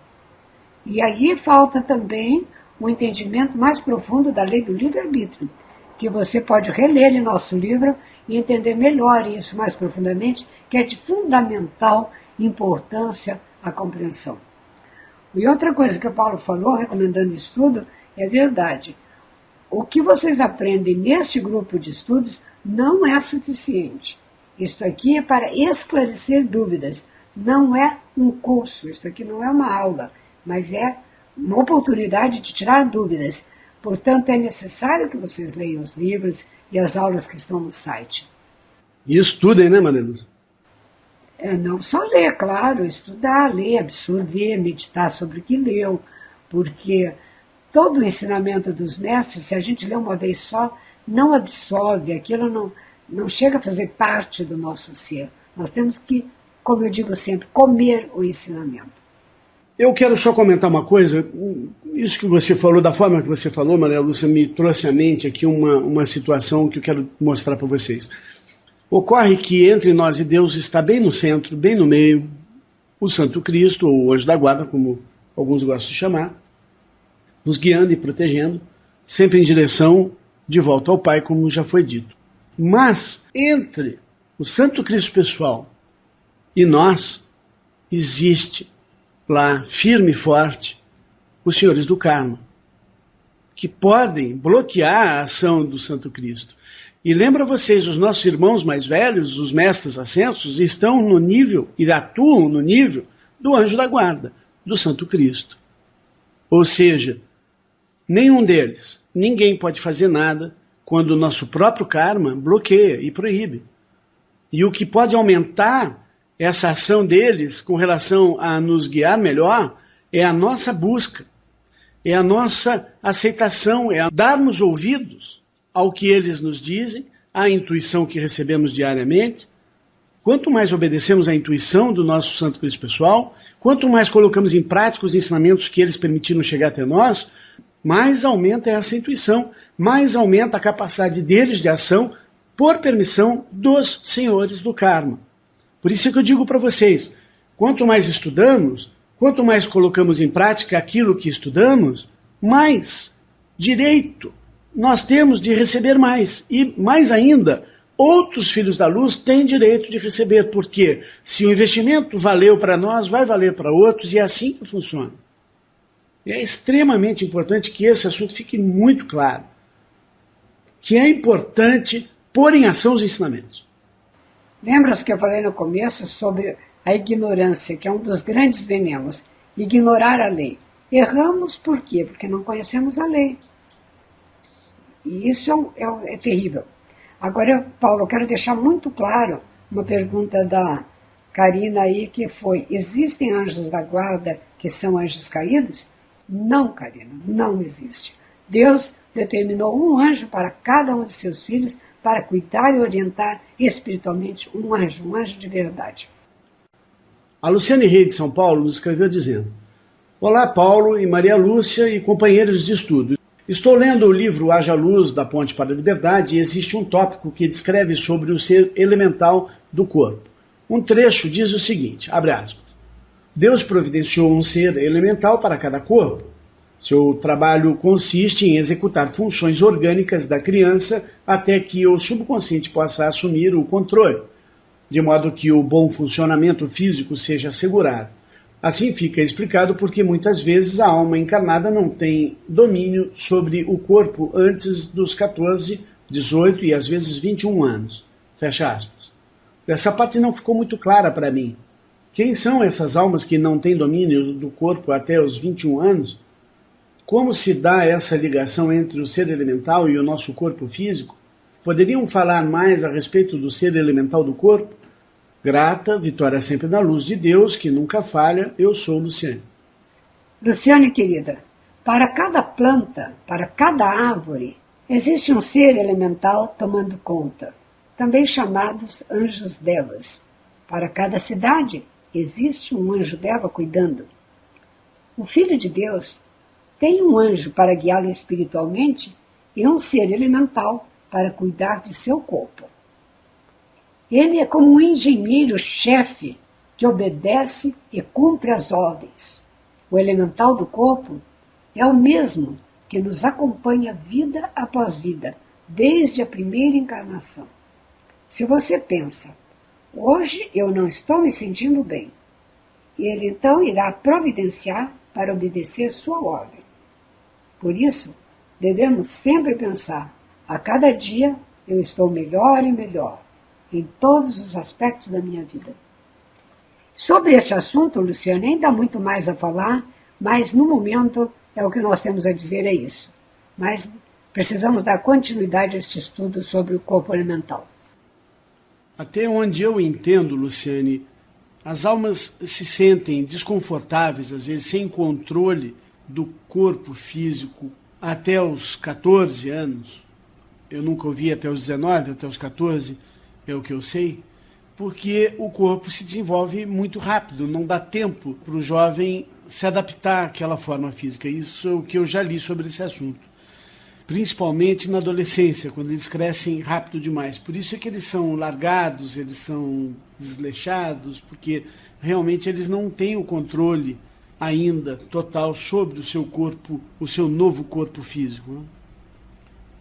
E aí falta também um entendimento mais profundo da lei do livre-arbítrio, que você pode reler em nosso livro e entender melhor isso mais profundamente, que é de fundamental importância a compreensão. E outra coisa que o Paulo falou, recomendando estudo, é verdade. O que vocês aprendem neste grupo de estudos não é suficiente. Isto aqui é para esclarecer dúvidas, não é um curso, isto aqui não é uma aula, mas é uma oportunidade de tirar dúvidas. Portanto, é necessário que vocês leiam os livros e as aulas que estão no site. E estudem, né, Maria Lúcia? Não só ler, claro, estudar, ler, absorver, meditar sobre o que leu, porque todo o ensinamento dos mestres, se a gente lê uma vez só, não absorve, aquilo não chega a fazer parte do nosso ser. Nós temos que, como eu digo sempre, comer o ensinamento. Eu quero só comentar uma coisa. Isso que você falou, da forma que você falou, Maria Lúcia, me trouxe à mente aqui uma situação que eu quero mostrar para vocês. Ocorre que entre nós e Deus está bem no centro, bem no meio, o Santo Cristo, ou o Anjo da Guarda, como alguns gostam de chamar, nos guiando e protegendo, sempre em direção de volta ao Pai, como já foi dito. Mas entre o Santo Cristo pessoal e nós, existe lá, firme e forte, os senhores do karma, que podem bloquear a ação do Santo Cristo. E lembra vocês, os nossos irmãos mais velhos, os mestres ascensos, estão no nível, e atuam no nível do anjo da guarda, do Santo Cristo. Ou seja, nenhum deles, ninguém pode fazer nada quando o nosso próprio karma bloqueia e proíbe. E o que pode aumentar essa ação deles com relação a nos guiar melhor é a nossa busca, é a nossa aceitação, é a darmos ouvidos ao que eles nos dizem, à intuição que recebemos diariamente. Quanto mais obedecemos à intuição do nosso Santo Cristo pessoal, quanto mais colocamos em prática os ensinamentos que eles permitiram chegar até nós, mais aumenta essa intuição, mais aumenta a capacidade deles de ação por permissão dos senhores do karma. Por isso é que eu digo para vocês, quanto mais estudamos, quanto mais colocamos em prática aquilo que estudamos, mais direito nós temos de receber mais. E mais ainda, outros filhos da luz têm direito de receber, porque se o investimento valeu para nós, vai valer para outros, e é assim que funciona. E é extremamente importante que esse assunto fique muito claro, que é importante pôr em ação os ensinamentos. Lembra-se que eu falei no começo sobre a ignorância, que é um dos grandes venenos, ignorar a lei. Erramos por quê? Porque não conhecemos a lei. E isso é terrível. Agora, Paulo, eu quero deixar muito claro uma pergunta da Karina aí, que foi: existem anjos da guarda que são anjos caídos? Não, Karina, não existe. Deus determinou um anjo para cada um de seus filhos para cuidar e orientar espiritualmente um anjo de verdade. A Luciane Rei de São Paulo nos escreveu dizendo: olá, Paulo e Maria Lúcia e companheiros de estudo. Estou lendo o livro Haja Luz, da Ponte para a Liberdade, e existe um tópico que descreve sobre o ser elemental do corpo. Um trecho diz o seguinte, abre aspas: Deus providenciou um ser elemental para cada corpo. Seu trabalho consiste em executar funções orgânicas da criança até que o subconsciente possa assumir o controle, de modo que o bom funcionamento físico seja assegurado. Assim fica explicado porque muitas vezes a alma encarnada não tem domínio sobre o corpo antes dos 14, 18 e às vezes 21 anos. Fecha aspas. Essa parte não ficou muito clara para mim. Quem são essas almas que não têm domínio do corpo até os 21 anos? Como se dá essa ligação entre o ser elemental e o nosso corpo físico? Poderiam falar mais a respeito do ser elemental do corpo? Grata, vitória sempre na luz de Deus, que nunca falha. Eu sou Luciane. Luciane, querida, para cada planta, para cada árvore, existe um ser elemental tomando conta, também chamados anjos devas. Para cada cidade, existe um anjo deva cuidando. O Filho de Deus tem um anjo para guiá-lo espiritualmente e um ser elemental para cuidar de seu corpo. Ele é como um engenheiro-chefe que obedece e cumpre as ordens. O elemental do corpo é o mesmo que nos acompanha vida após vida, desde a primeira encarnação. Se você pensa, hoje eu não estou me sentindo bem, ele então irá providenciar para obedecer sua ordem. Por isso, devemos sempre pensar, a cada dia eu estou melhor e melhor, em todos os aspectos da minha vida. Sobre este assunto, Luciane, ainda há muito mais a falar, mas no momento o que nós temos a dizer é isso. Mas precisamos dar continuidade a este estudo sobre o corpo elemental. Até onde eu entendo, Luciane, as almas se sentem desconfortáveis, às vezes sem controle do corpo físico até os 14 anos. Eu nunca ouvi até os 19, até os 14, é o que eu sei, porque o corpo se desenvolve muito rápido, não dá tempo para o jovem se adaptar àquela forma física. Isso é o que eu já li sobre esse assunto. Principalmente na adolescência, quando eles crescem rápido demais. Por isso é que eles são largados, eles são desleixados, porque realmente eles não têm o controle ainda total sobre o seu corpo, o seu novo corpo físico, né?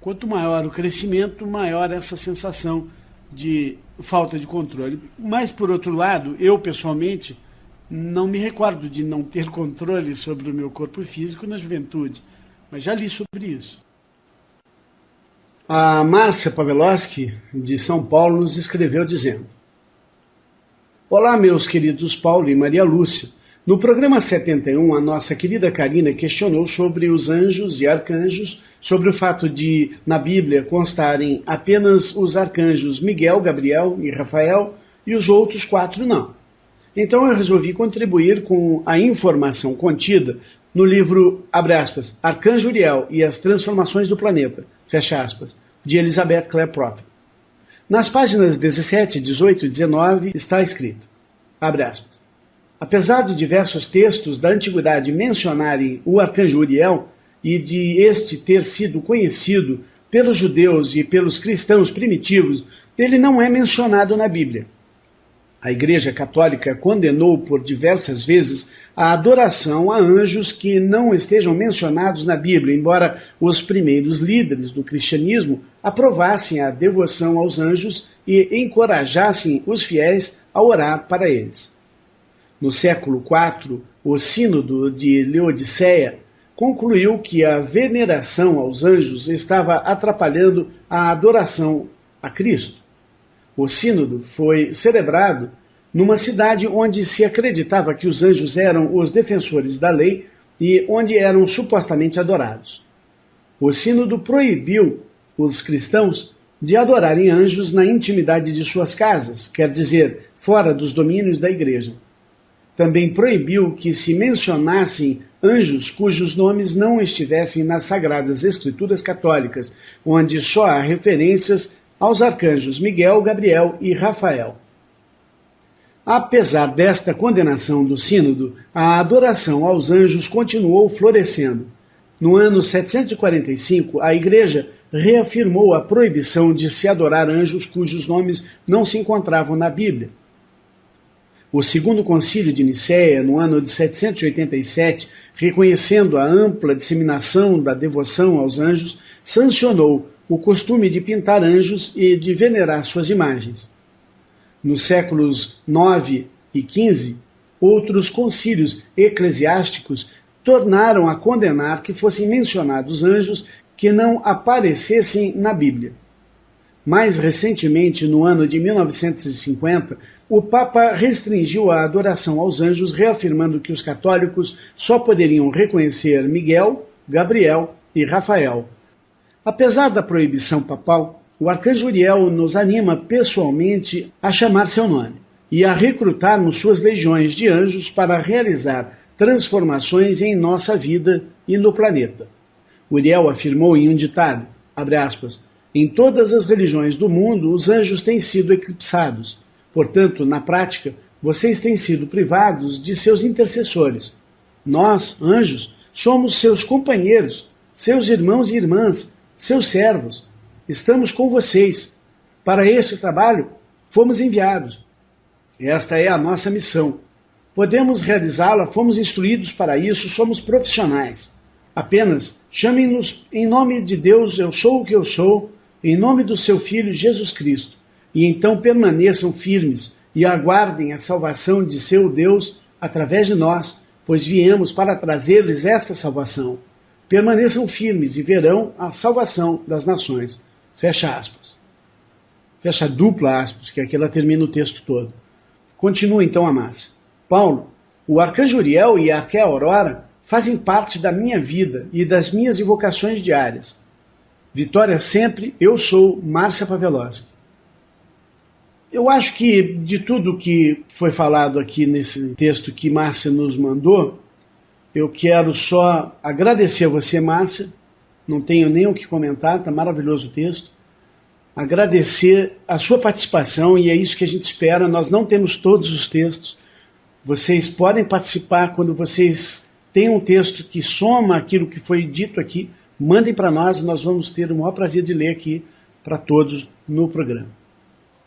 Quanto maior o crescimento, maior essa sensação de falta de controle. Mas, por outro lado, eu pessoalmente não me recordo de não ter controle sobre o meu corpo físico na juventude, mas já li sobre isso. A Márcia Pawelowski, de São Paulo, nos escreveu dizendo: Olá, meus queridos Paulo e Maria Lúcia. No programa 71, a nossa querida Karina questionou sobre os anjos e arcanjos, sobre o fato de, na Bíblia, constarem apenas os arcanjos Miguel, Gabriel e Rafael, e os outros 4 não. Então eu resolvi contribuir com a informação contida no livro, abre aspas, Arcanjo Uriel e as Transformações do Planeta, fecha aspas, de Elizabeth Clare Prophet. Nas páginas 17, 18 e 19 está escrito, abre aspas, apesar de diversos textos da antiguidade mencionarem o arcanjo Uriel e de este ter sido conhecido pelos judeus e pelos cristãos primitivos, ele não é mencionado na Bíblia. A Igreja Católica condenou por diversas vezes a adoração a anjos que não estejam mencionados na Bíblia, embora os primeiros líderes do cristianismo aprovassem a devoção aos anjos e encorajassem os fiéis a orar para eles. No século IV, o Sínodo de Laodiceia concluiu que a veneração aos anjos estava atrapalhando a adoração a Cristo. O Sínodo foi celebrado numa cidade onde se acreditava que os anjos eram os defensores da lei e onde eram supostamente adorados. O Sínodo proibiu os cristãos de adorarem anjos na intimidade de suas casas, quer dizer, fora dos domínios da igreja. Também proibiu que se mencionassem anjos cujos nomes não estivessem nas Sagradas Escrituras Católicas, onde só há referências aos arcanjos Miguel, Gabriel e Rafael. Apesar desta condenação do Sínodo, a adoração aos anjos continuou florescendo. No ano 745, a Igreja reafirmou a proibição de se adorar anjos cujos nomes não se encontravam na Bíblia. O Segundo Concílio de Nicéia, no ano de 787, reconhecendo a ampla disseminação da devoção aos anjos, sancionou o costume de pintar anjos e de venerar suas imagens. Nos séculos IX e XV, outros concílios eclesiásticos tornaram a condenar que fossem mencionados anjos que não aparecessem na Bíblia. Mais recentemente, no ano de 1950, o Papa restringiu a adoração aos anjos, reafirmando que os católicos só poderiam reconhecer Miguel, Gabriel e Rafael. Apesar da proibição papal, o arcanjo Uriel nos anima pessoalmente a chamar seu nome. e a recrutarmos suas legiões de anjos para realizar transformações em nossa vida e no planeta. Uriel afirmou em um ditado, abre aspas, em todas as religiões do mundo os anjos têm sido eclipsados. Portanto, na prática, vocês têm sido privados de seus intercessores. Nós, anjos, somos seus companheiros, seus irmãos e irmãs, seus servos. Estamos com vocês. Para este trabalho, fomos enviados. Esta é a nossa missão. Podemos realizá-la, fomos instruídos para isso, somos profissionais. Apenas chamem-nos em nome de Deus, eu sou o que eu sou, em nome do seu Filho Jesus Cristo, e então permaneçam firmes e aguardem a salvação de seu Deus através de nós, pois viemos para trazer-lhes esta salvação. Permaneçam firmes e verão a salvação das nações. Fecha aspas. Fecha dupla aspas, que aqui ela termina o texto todo. Continua então a Márcia. Paulo, o arcanjo Uriel e a arqué Aurora fazem parte da minha vida e das minhas invocações diárias. Vitória sempre, eu sou Márcia Pavlovsky. Eu acho que de tudo que foi falado aqui nesse texto que Márcia nos mandou, eu quero só agradecer a você, Márcia, não tenho nem o que comentar, está maravilhoso o texto, agradecer a sua participação, e é isso que a gente espera, nós não temos todos os textos, vocês podem participar quando vocês têm um texto que soma aquilo que foi dito aqui, mandem para nós e nós vamos ter o maior prazer de ler aqui para todos no programa.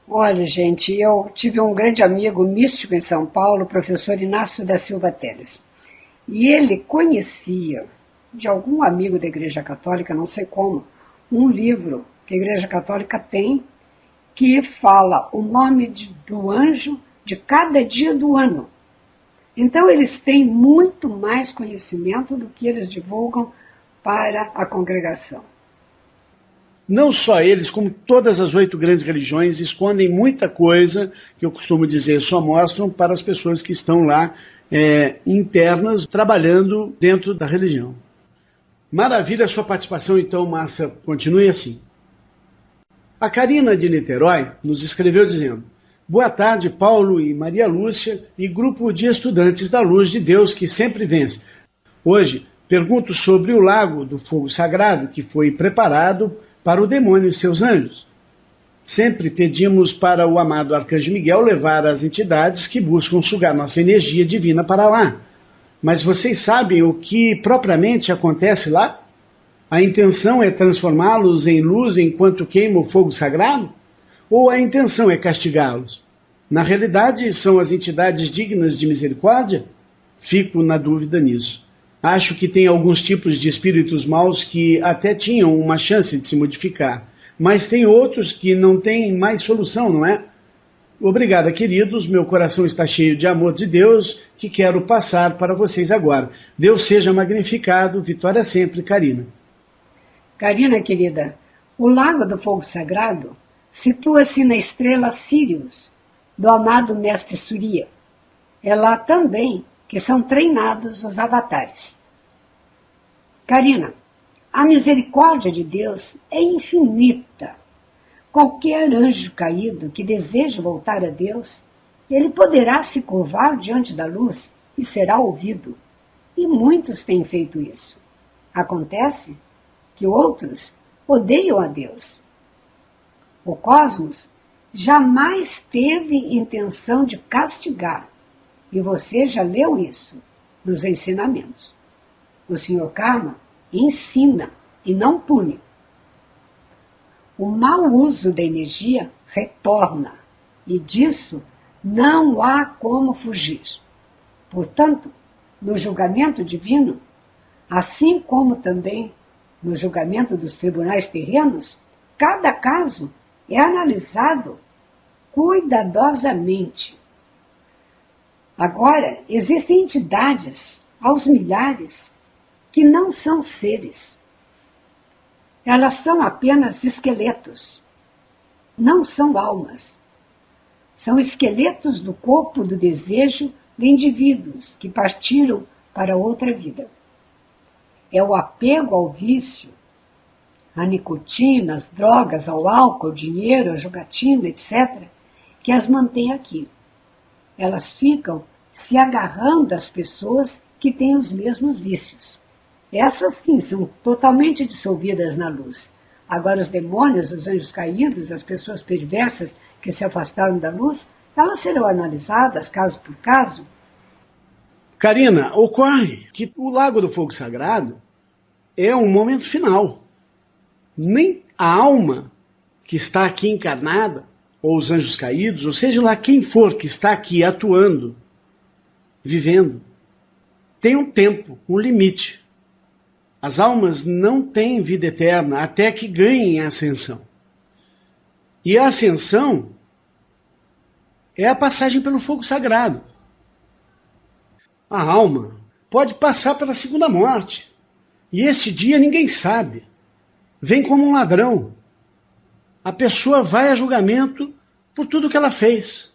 Olha, gente, eu tive um grande amigo místico em São Paulo, o professor Inácio da Silva Teles. E ele conhecia, de algum amigo da Igreja Católica, não sei como, um livro que a Igreja Católica tem, que fala o nome do anjo de cada dia do ano. Então eles têm muito mais conhecimento do que eles divulgam para a congregação. Não só eles, como todas as 8 grandes religiões, escondem muita coisa, que eu costumo dizer, só mostram para as pessoas que estão lá internas, trabalhando dentro da religião. Maravilha a sua participação, então, Márcia, continue assim. A Karina de Niterói nos escreveu dizendo: boa tarde, Paulo e Maria Lúcia e grupo de estudantes da Luz de Deus que sempre vence. Hoje, pergunto sobre o lago do fogo sagrado que foi preparado para o demônio e seus anjos. Sempre pedimos para o amado Arcanjo Miguel levar as entidades que buscam sugar nossa energia divina para lá. Mas vocês sabem o que propriamente acontece lá? A intenção é transformá-los em luz enquanto queima o fogo sagrado? Ou a intenção é castigá-los? Na realidade, são as entidades dignas de misericórdia? Fico na dúvida nisso. Acho que tem alguns tipos de espíritos maus que até tinham uma chance de se modificar, mas tem outros que não têm mais solução, não é? Obrigada, queridos, meu coração está cheio de amor de Deus, que quero passar para vocês agora. Deus seja magnificado, vitória sempre, Karina. Karina, querida, o Lago do Fogo Sagrado situa-se na estrela Sírius, do amado Mestre Surya. É lá também que são treinados os avatares. Karina, a misericórdia de Deus é infinita. Qualquer anjo caído que deseje voltar a Deus, ele poderá se curvar diante da luz e será ouvido. E muitos têm feito isso. Acontece que outros odeiam a Deus. O cosmos jamais teve intenção de castigar. E você já leu isso nos ensinamentos. O Sr. Karma ensina e não pune. O mau uso da energia retorna, e disso não há como fugir. Portanto, no julgamento divino, assim como também no julgamento dos tribunais terrenos, cada caso é analisado cuidadosamente. Agora, existem entidades, aos milhares, que não são seres. Elas são apenas esqueletos. Não são almas. São esqueletos do corpo do desejo de indivíduos que partiram para outra vida. É o apego ao vício, à nicotina, às drogas, ao álcool, ao dinheiro, à jogatina, etc., que as mantém aqui. elas ficam se agarrando às pessoas que têm os mesmos vícios. Essas sim são totalmente dissolvidas na luz. Agora os demônios, os anjos caídos, as pessoas perversas que se afastaram da luz, elas serão analisadas caso por caso. Karina, ocorre que o Lago do Fogo Sagrado é um momento final. Nem a alma que está aqui encarnada, ou os anjos caídos, ou seja lá quem for que está aqui atuando, vivendo, tem um tempo, um limite. As almas não têm vida eterna até que ganhem a ascensão. E a ascensão é a passagem pelo fogo sagrado. A alma pode passar pela segunda morte. E este dia ninguém sabe. Vem como um ladrão. A pessoa vai a julgamento por tudo que ela fez.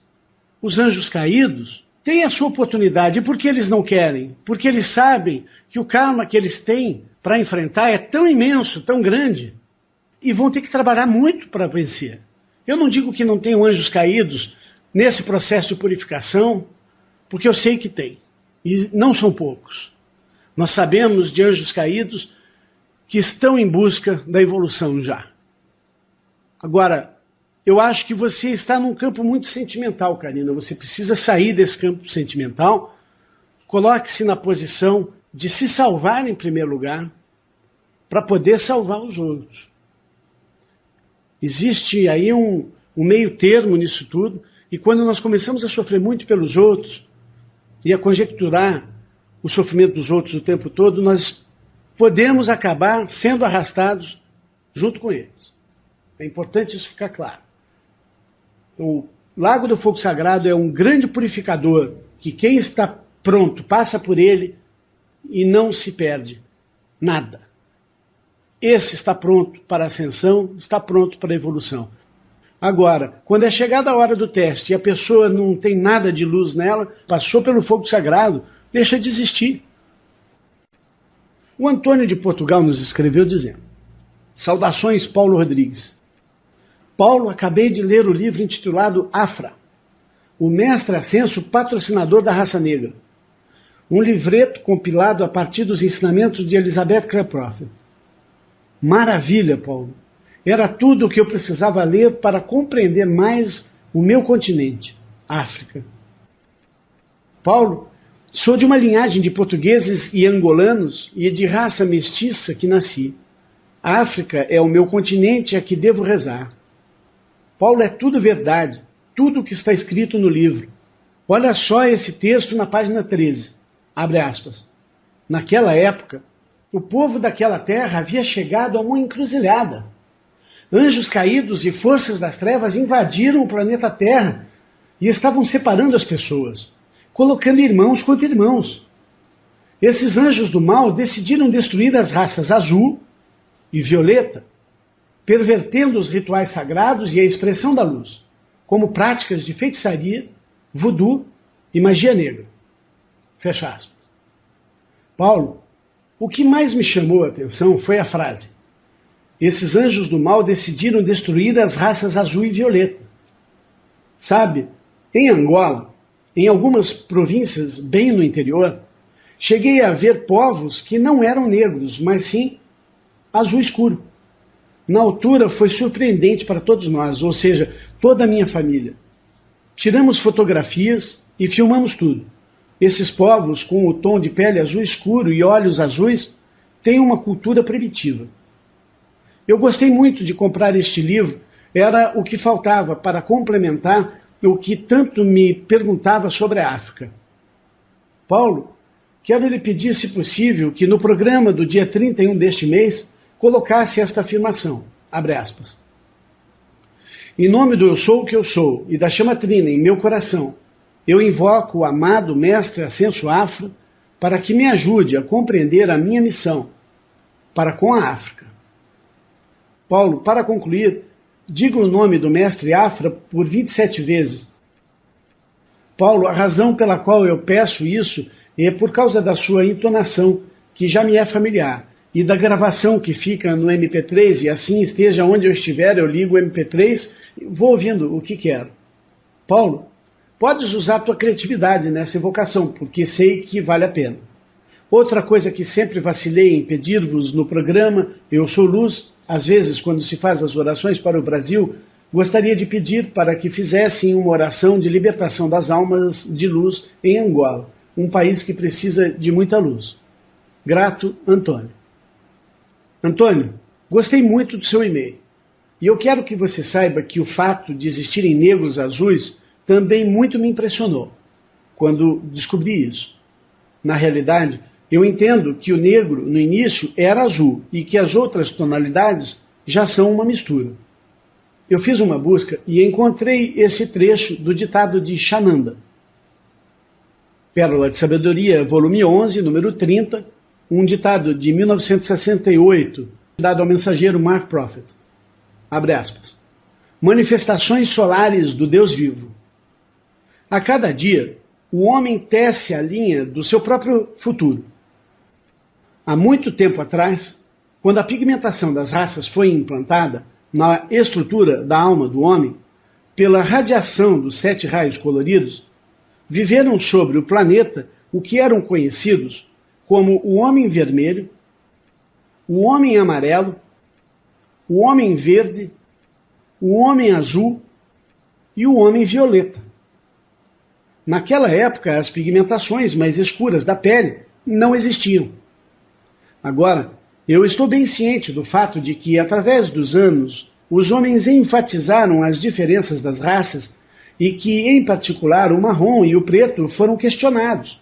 Os anjos caídos têm a sua oportunidade. E por que eles não querem? Porque eles sabem que o karma que eles têm para enfrentar é tão imenso, tão grande, e vão ter que trabalhar muito para vencer. Eu não digo que não tenham anjos caídos nesse processo de purificação, porque eu sei que tem, e não são poucos. Nós sabemos de anjos caídos que estão em busca da evolução já. Agora, eu acho que você está num campo muito sentimental, Karina. Você precisa sair desse campo sentimental, coloque-se na posição de se salvar em primeiro lugar, para poder salvar os outros. Existe aí um meio termo nisso tudo, e quando nós começamos a sofrer muito pelos outros, e a conjecturar o sofrimento dos outros o tempo todo, nós podemos acabar sendo arrastados junto com eles. É importante isso ficar claro. Então, o Lago do Fogo Sagrado é um grande purificador, que quem está pronto passa por ele e não se perde nada. Esse está pronto para a ascensão, está pronto para a evolução. Agora, quando é chegada a hora do teste e a pessoa não tem nada de luz nela, passou pelo fogo sagrado, deixa de existir. O Antônio de Portugal nos escreveu dizendo: saudações, Paulo Rodrigues. Paulo, acabei de ler o livro intitulado Afra, o mestre ascenso patrocinador da raça negra. Um livreto compilado a partir dos ensinamentos de Elizabeth Clare Prophet. Maravilha, Paulo. Era tudo o que eu precisava ler para compreender mais o meu continente, África. Paulo, sou de uma linhagem de portugueses e angolanos e de raça mestiça que nasci. A África é o meu continente a que devo rezar. Paulo, é tudo verdade, tudo o que está escrito no livro. Olha só esse texto na página 13. Abre aspas. Naquela época, o povo daquela terra havia chegado a uma encruzilhada. Anjos caídos e forças das trevas invadiram o planeta Terra e estavam separando as pessoas, colocando irmãos contra irmãos. Esses anjos do mal decidiram destruir as raças azul e violeta, pervertendo os rituais sagrados e a expressão da luz, como práticas de feitiçaria, voodoo e magia negra. Fecha aspas. Paulo, o que mais me chamou a atenção foi a frase: esses anjos do mal decidiram destruir as raças azul e violeta. Sabe, em Angola, em algumas províncias bem no interior, cheguei a ver povos que não eram negros, mas sim azul escuro. Na altura foi surpreendente para todos nós, ou seja, toda a minha família. Tiramos fotografias e filmamos tudo. Esses povos com o tom de pele azul escuro e olhos azuis têm uma cultura primitiva. Eu gostei muito de comprar este livro, era o que faltava para complementar o que tanto me perguntava sobre a África. Paulo, quero lhe pedir, se possível, que no programa do dia 31 deste mês colocasse esta afirmação, abre aspas. Em nome do eu sou o que eu sou e da chama trina em meu coração, eu invoco o amado mestre Ascenso Afra para que me ajude a compreender a minha missão para com a África. Paulo, para concluir, diga o nome do mestre Afra por 27 vezes. Paulo, a razão pela qual eu peço isso é por causa da sua entonação, que já me é familiar, e da gravação que fica no MP3, e assim esteja onde eu estiver, eu ligo o MP3 e vou ouvindo o que quero. Paulo, Podes usar a tua criatividade nessa invocação, porque sei que vale a pena. Outra coisa que sempre vacilei em pedir-vos no programa Eu Sou Luz, às vezes quando se faz as orações para o Brasil, gostaria de pedir para que fizessem uma oração de libertação das almas de luz em Angola, um país que precisa de muita luz. Grato, Antônio. Antônio, gostei muito do seu e-mail. E eu quero que você saiba que o fato de existirem negros azuis também muito me impressionou quando descobri isso. Na realidade, eu entendo que o negro, no início, era azul e que as outras tonalidades já são uma mistura. Eu fiz uma busca e encontrei esse trecho do ditado de Xananda. Pérola de Sabedoria, volume 11, número 30, um ditado de 1968, dado ao mensageiro Mark Prophet. Abre aspas. Manifestações solares do Deus vivo. A cada dia, o homem tece a linha do seu próprio futuro. Há muito tempo atrás, quando a pigmentação das raças foi implantada na estrutura da alma do homem, pela radiação dos 7 raios coloridos, viveram sobre o planeta o que eram conhecidos como o homem vermelho, o homem amarelo, o homem verde, o homem azul e o homem violeta. Naquela época, as pigmentações mais escuras da pele não existiam. Agora, eu estou bem ciente do fato de que, através dos anos, os homens enfatizaram as diferenças das raças e que, em particular, o marrom e o preto foram questionados.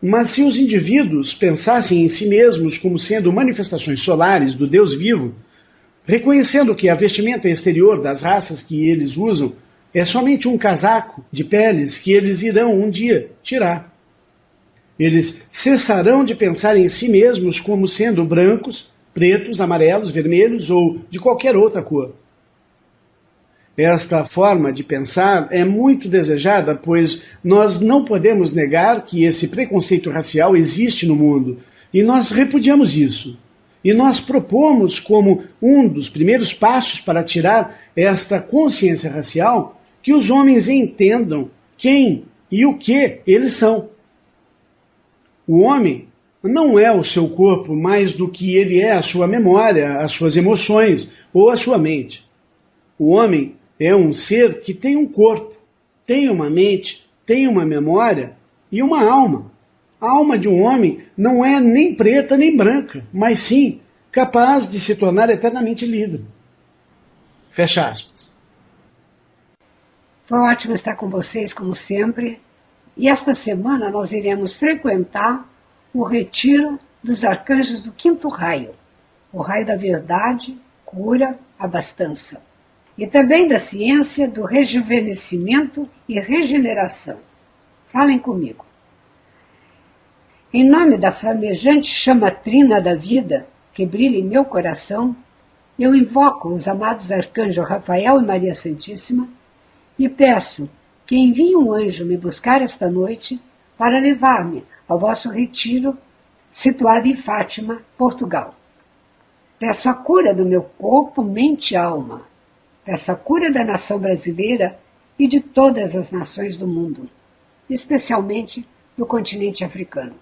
Mas se os indivíduos pensassem em si mesmos como sendo manifestações solares do Deus vivo, reconhecendo que a vestimenta exterior das raças que eles usam é somente um casaco de peles que eles irão um dia tirar. Eles cessarão de pensar em si mesmos como sendo brancos, pretos, amarelos, vermelhos ou de qualquer outra cor. Esta forma de pensar é muito desejada, pois nós não podemos negar que esse preconceito racial existe no mundo, e nós repudiamos isso. E nós propomos como um dos primeiros passos para tirar esta consciência racial que os homens entendam quem e o que eles são. O homem não é o seu corpo mais do que ele é a sua memória, as suas emoções ou a sua mente. O homem é um ser que tem um corpo, tem uma mente, tem uma memória e uma alma. A alma de um homem não é nem preta nem branca, mas sim capaz de se tornar eternamente livre. Fecha aspas. Foi ótimo estar com vocês, como sempre. E esta semana nós iremos frequentar o retiro dos arcanjos do 5º raio, o raio da verdade, cura, abastança. E também da ciência do rejuvenescimento e regeneração. Falem comigo. Em nome da flamejante chama trina da vida, que brilha em meu coração, eu invoco os amados arcanjos Rafael e Maria Santíssima e peço que envie um anjo me buscar esta noite para levar-me ao vosso retiro situado em Fátima, Portugal. Peço a cura do meu corpo, mente e alma. Peço a cura da nação brasileira e de todas as nações do mundo, especialmente do continente africano.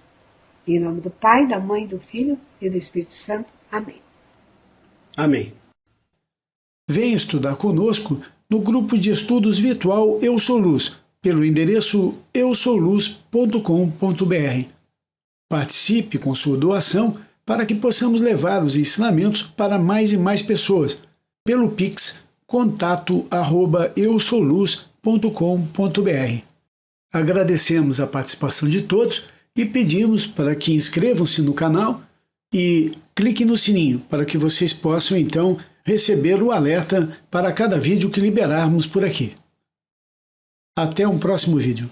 Em nome do Pai, da Mãe, do Filho e do Espírito Santo. Amém. Amém. Venha estudar conosco no grupo de estudos virtual Eu Sou Luz, pelo endereço eusouluz.com.br. Participe com sua doação para que possamos levar os ensinamentos para mais e mais pessoas, pelo Pix contato@eusouluz.com.br. Agradecemos a participação de todos e pedimos para que inscrevam-se no canal e cliquem no sininho para que vocês possam então receber o alerta para cada vídeo que liberarmos por aqui. Até um próximo vídeo.